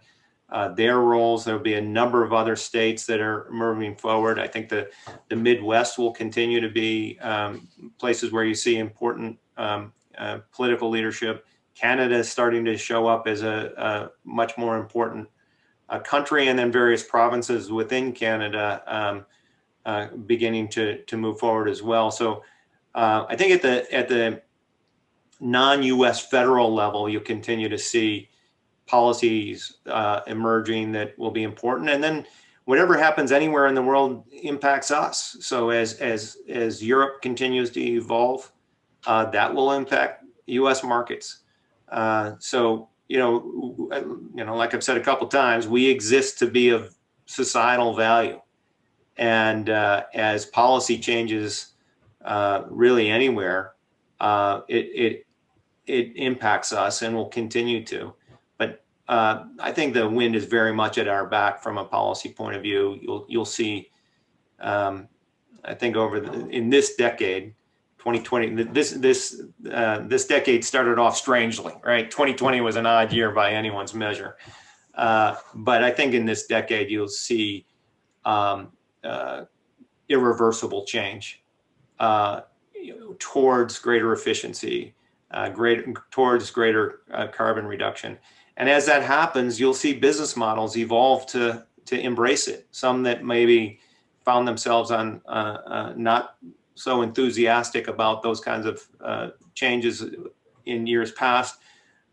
their roles. There'll be a number of other states that are moving forward. I think the Midwest will continue to be places where you see important political leadership. Canada is starting to show up as a much more important country, and then various provinces within Canada beginning to move forward as well. So I think at the non-U.S. federal level, you'll continue to see policies emerging that will be important, and then whatever happens anywhere in the world impacts us. So as Europe continues to evolve, that will impact U.S. markets. So like I've said a couple times, we exist to be of societal value, and as policy changes really anywhere, it impacts us and will continue to. But I think the wind is very much at our back from a policy point of view. You'll see, I think in this decade, 2020, this decade started off strangely, right? 2020 was an odd year by anyone's measure. But I think in this decade, you'll see irreversible change towards greater efficiency, towards greater carbon reduction. And as that happens, you'll see business models evolve to to embrace it. Some that maybe found themselves on not so enthusiastic about those kinds of changes in years past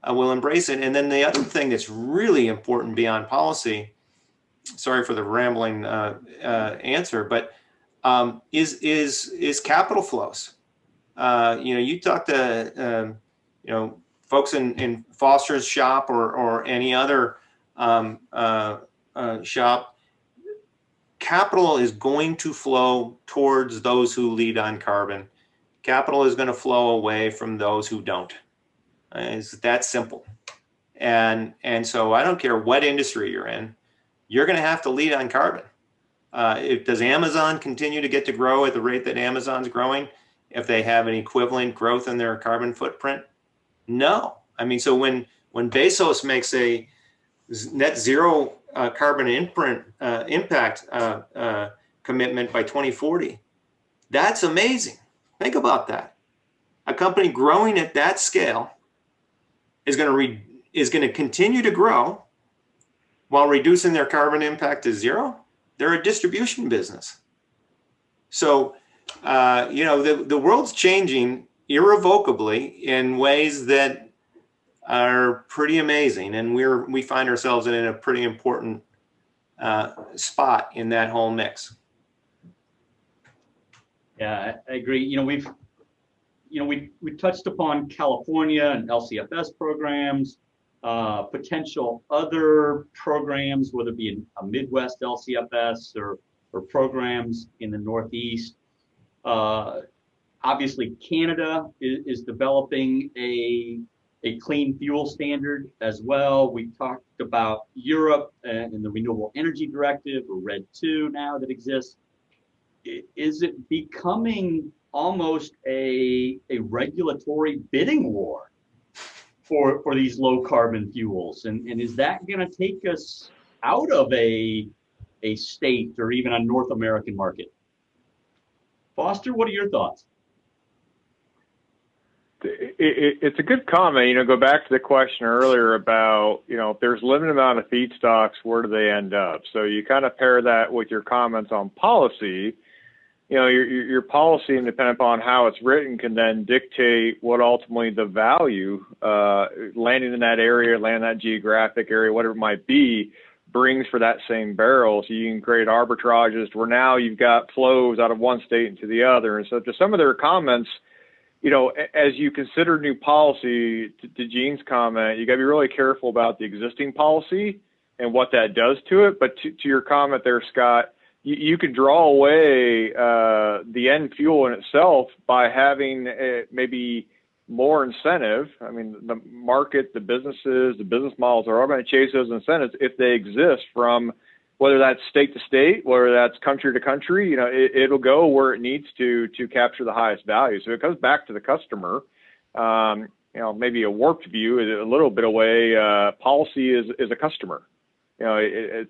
will embrace it. And then the other thing that's really important beyond policy, sorry for the rambling answer, but is capital flows. You talk to folks in Foster's shop or any other shop. Capital is going to flow towards those who lead on carbon. Capital is going to flow away from those who don't. It's that simple. And so I don't care what industry you're in, you're going to have to lead on carbon. Does Amazon continue to get to grow at the rate that Amazon's growing if they have an equivalent growth in their carbon footprint? No. I mean, so when Bezos makes a net zero carbon impact commitment by 2040, that's amazing. Think about that. A company growing at that scale is going to continue to grow while reducing their carbon impact to zero. They're a distribution business. So, the world's changing irrevocably in ways that are pretty amazing, and we find ourselves in a pretty important spot in that whole mix. Yeah, I agree. We touched upon California and LCFS programs, potential other programs, whether it be a Midwest LCFS or programs in the Northeast. Obviously, Canada is developing a clean fuel standard as well. We talked about Europe and the Renewable Energy Directive, or RED II now that exists. Is it becoming almost a regulatory bidding war for these low carbon fuels? And is that going to take us out of a state or even a North American market? Foster, what are your thoughts? It's a good comment. Go back to the question earlier about, if there's a limited amount of feedstocks, where do they end up? So you kind of pair that with your comments on policy. Your policy, and depending upon how it's written, can then dictate what ultimately the value, landing in that area, landing in that geographic area, whatever it might be, brings for that same barrel. So you can create arbitrages where now you've got flows out of one state into the other. And so to some of their comments, as you consider new policy, to Gene's comment, you got to be really careful about the existing policy and what that does to it. But to your comment there, Scott, you could draw away the end fuel in itself by having maybe more incentive. I mean, the market, the businesses, the business models are all going to chase those incentives if they exist, from whether that's state to state, whether that's country to country. It'll go where it needs to capture the highest value. So it comes back to the customer. Maybe a warped view is a little bit away. Policy is a customer.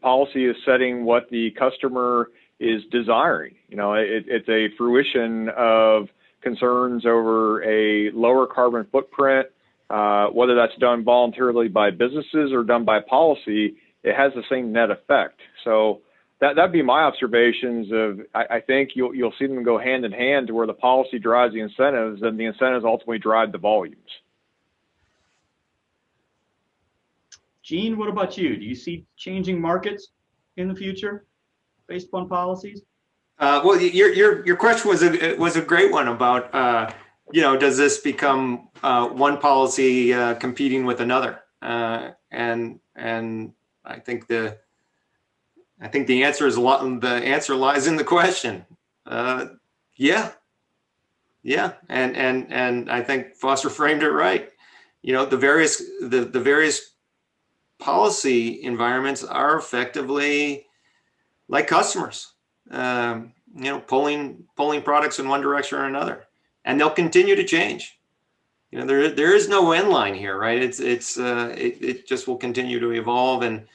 Policy is setting what the customer is desiring. It's a fruition of concerns over a lower carbon footprint, whether that's done voluntarily by businesses or done by policy. It has the same net effect. So that'd be my observations of. I think you'll see them go hand in hand, to where the policy drives the incentives, and the incentives ultimately drive the volumes. Gene, what about you? Do you see changing markets in the future based upon policies? Well, your question was a great one about does this become one policy competing with another? And I think the answer is the answer lies in the question. Yeah, and I think Foster framed it right. The various policy environments are effectively like customers, pulling products in one direction or another, and they'll continue to change. There is no end line here, right? It just will continue to evolve, and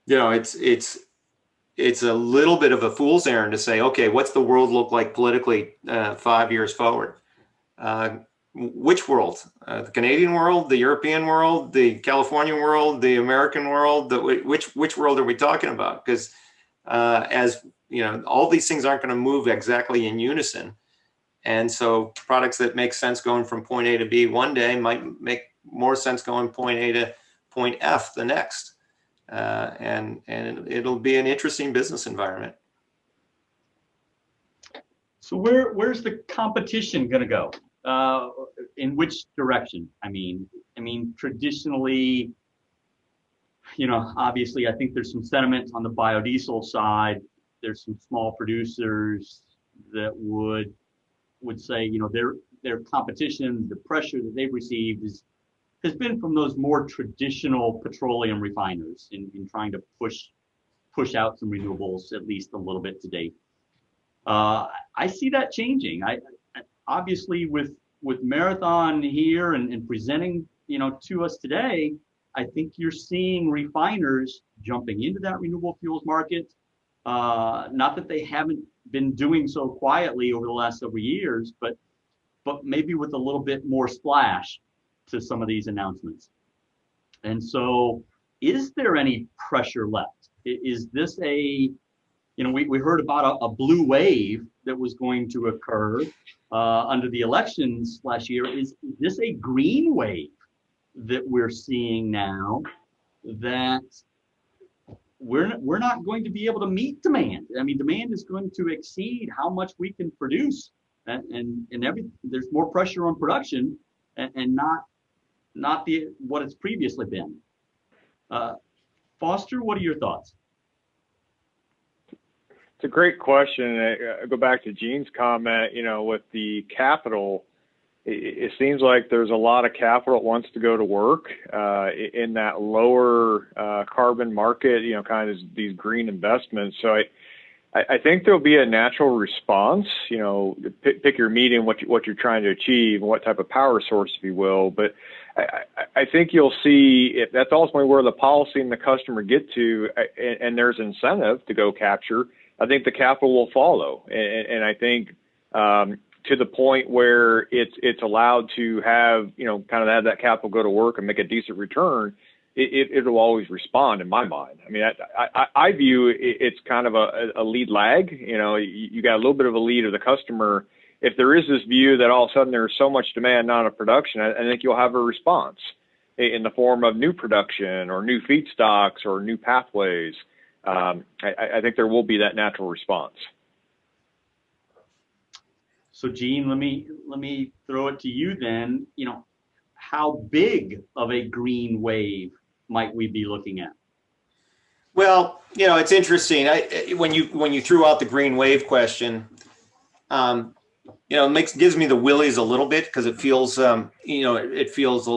it's a little bit of a fool's errand to say, okay, what's the world look like politically 5 years forward? which world? The Canadian world, the European world, the California world, the American world? Which world are we talking about? Because as you know, all these things aren't going to move exactly in unison. And so products that make sense going from point A to B one day might make more sense going point A to point F the next. And it'll be an interesting business environment. So where's the competition going to go? In which direction? I mean, traditionally, you know, obviously, I think there's some sentiment on the biodiesel side. There's some small producers that would say, you know, their competition, the pressure that they've received has been from those more traditional petroleum refiners in trying to push out some renewables at least a little bit to date. I see that changing. I obviously with Marathon here and presenting, you know, to us today, I think you're seeing refiners jumping into that renewable fuels market. Not that they haven't been doing so quietly over the last several years, but maybe with a little bit more splash to some of these announcements. And so, is there any pressure left? Is this you know, we heard about a blue wave that was going to occur under the elections last year. Is this a green wave that we're seeing now that we're not going to be able to meet demand? I mean, demand is going to exceed how much we can produce, and there's more pressure on production, and not what it's previously been. Foster, what are your thoughts? It's a great question. I go back to Gene's comment, you know, with the capital, it seems like there's a lot of capital that wants to go to work in that lower carbon market, you know, kind of these green investments. So I think there'll be a natural response, you know, pick your medium, what you're trying to achieve and what type of power source, if you will. But I think you'll see if that's ultimately where the policy and the customer get to, and there's incentive to go capture. I think the capital will follow, and I think to the point where it's allowed to have, you know, kind of have that capital go to work and make a decent return, it'll always respond in my mind. I mean, I view it's kind of a lead lag. You know, you got a little bit of a lead of the customer. If there is this view that all of a sudden there's so much demand, not enough production, I think you'll have a response in the form of new production or new feedstocks or new pathways. I think there will be that natural response. So, Gene, let me throw it to you then. You know, how big of a green wave might we be looking at? Well, you know, it's interesting. When you threw out the green wave question, you know, gives me the willies a little bit because it feels, you know, it feels a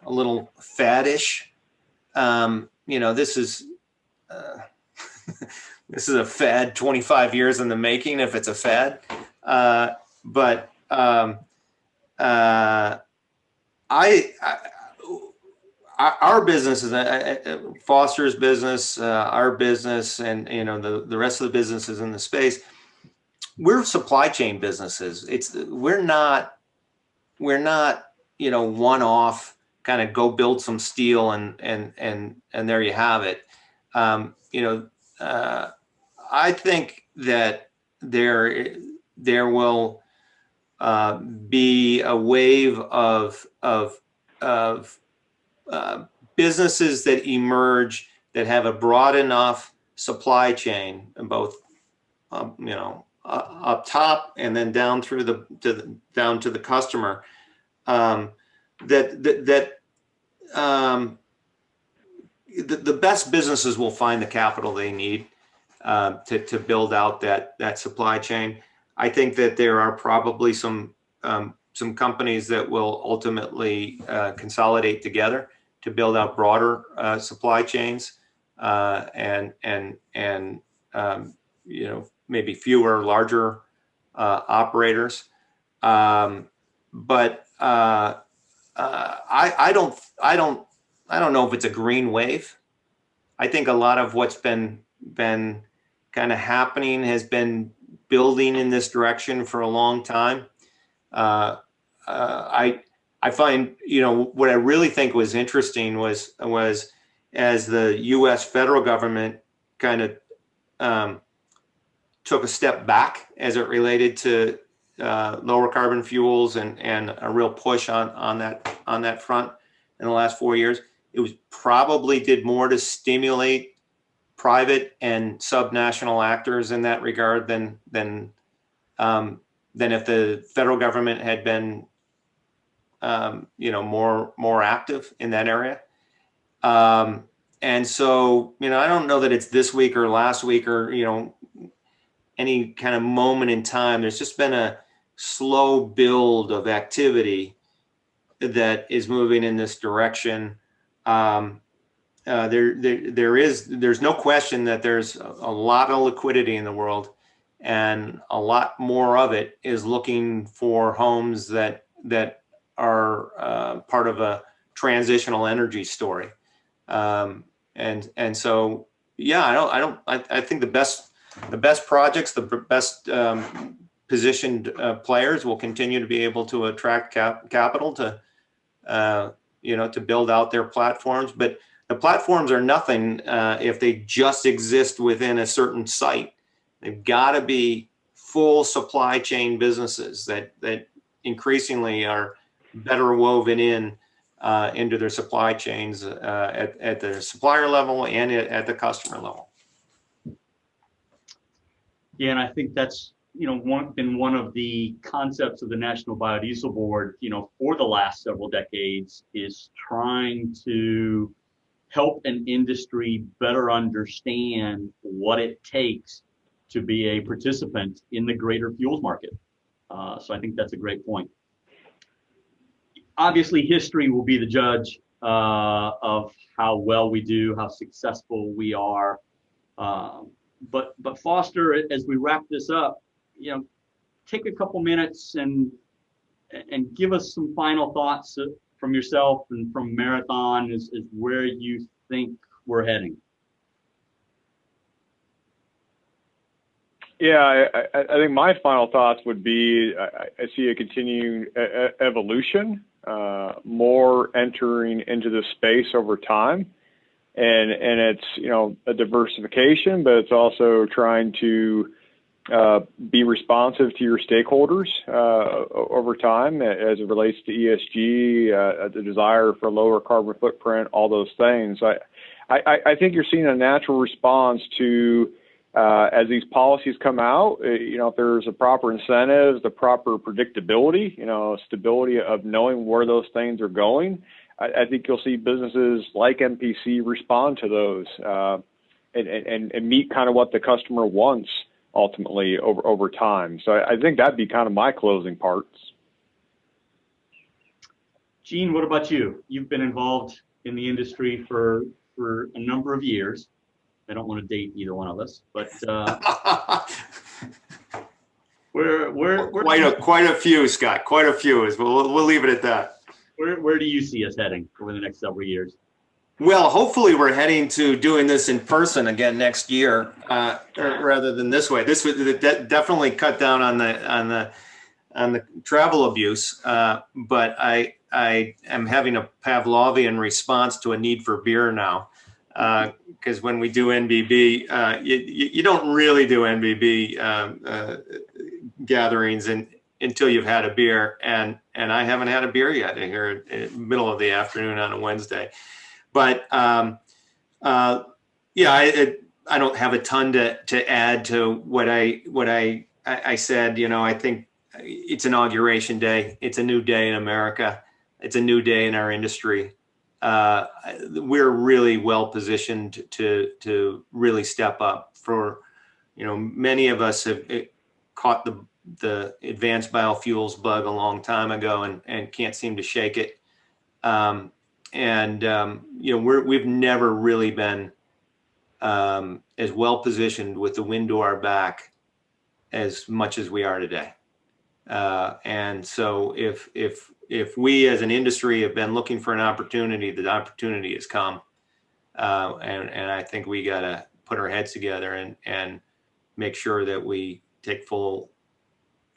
little faddish. You know, this is this is a fad 25 years in the making, if it's a fad. But our business is Foster's business, our business, and you know the rest of the businesses in the space. We're supply chain businesses. We're not you know one-off kind of go build some steel and there you have it. You know, I think that there will be a wave of businesses that emerge that have a broad enough supply chain, in both you know up top and then down through down to the customer. The best businesses will find the capital they need to build out that supply chain. I think that there are probably some companies that will ultimately consolidate together to build out broader supply chains and you know maybe fewer larger operators. But I don't know if it's a green wave. I think a lot of what's been kind of happening has been building in this direction for a long time. I find, what I really think was interesting was as the U.S. federal government kind of took a step back as it related to lower carbon fuels and a real push on that front in the last 4 years. It was probably did more to stimulate private and subnational actors in that regard than if the federal government had been more active in that area. And so, I don't know that it's this week or last week or, any kind of moment in time. There's just been a slow build of activity that is moving in this direction. There's no question that there's a lot of liquidity in the world, and a lot more of it is looking for homes that are part of a transitional energy story. And so, yeah, I think the best projects, the best positioned players will continue to be able to attract capital to build out their platforms. But the platforms are nothing if they just exist within a certain site. They've got to be full supply chain businesses that increasingly are better woven into their supply chains at the supplier level and at the customer level. Yeah, and I think that's been one of the concepts of the National Biodiesel Board, for the last several decades, is trying to help an industry better understand what it takes to be a participant in the greater fuels market. So I think that's a great point. Obviously, history will be the judge of how well we do, how successful we are. But Foster, as we wrap this up, take a couple minutes and give us some final thoughts from yourself and from Marathon is where you think we're heading. Yeah, I think my final thoughts would be I see a continuing evolution, more entering into the space over time, and it's a diversification, but it's also trying to be responsive to your stakeholders over time as it relates to ESG, the desire for lower carbon footprint, all those things. I think you're seeing a natural response to as these policies come out, if there's a proper incentives, the proper predictability, stability of knowing where those things are going, I think you'll see businesses like MPC respond to those and meet kind of what the customer wants ultimately over time. So I think that'd be kind of my closing parts. Gene, what about you? You've been involved in the industry for a number of years. I don't want to date either one of us, but quite a few, Scott. Quite a few. We'll leave it at that. Where do you see us heading over the next several years? Well, hopefully we're heading to doing this in person again next year, rather than this way. This would definitely cut down on the travel abuse. But I am having a Pavlovian response to a need for beer now, because when we do NBB, you don't really do NBB gatherings until you've had a beer, and I haven't had a beer yet here in the middle of the afternoon on a Wednesday. But yeah, I don't have a ton to add to what I said. I think it's Inauguration Day. It's a new day in America. It's a new day in our industry. We're really well positioned to really step up. For many of us have caught the advanced biofuels bug a long time ago and can't seem to shake it. We've never really been as well positioned with the wind to our back as much as we are today. And so if we as an industry have been looking for an opportunity, the opportunity has come. And I think we got to put our heads together and make sure that we take full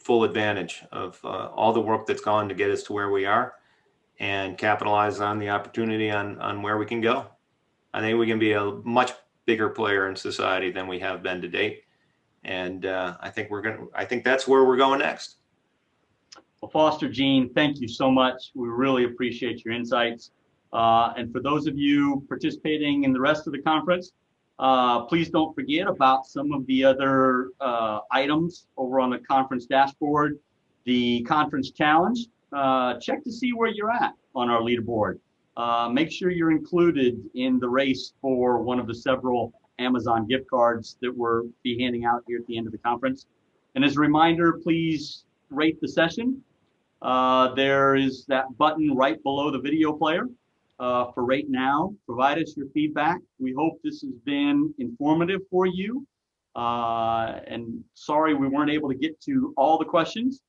full advantage of all the work that's gone to get us to where we are and capitalize on the opportunity on where we can go. I think we can be a much bigger player in society than we have been to date. And I think that's where we're going next. Well, Foster, Gene, thank you so much. We really appreciate your insights. And for those of you participating in the rest of the conference, please don't forget about some of the other items over on the conference dashboard. The conference challenge, check to see where you're at on our leaderboard. Make sure you're included in the race for one of the several Amazon gift cards that we'll be handing out here at the end of the conference. And as a reminder, please rate the session. There is that button right below the video player for Rate Now. Provide us your feedback. We hope this has been informative for you. And sorry we weren't able to get to all the questions,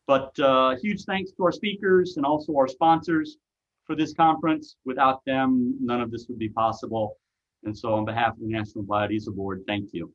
but huge thanks to our speakers and also our sponsors for this conference. Without them, none of this would be possible. And so on behalf of the National Biodiesel Board, thank you.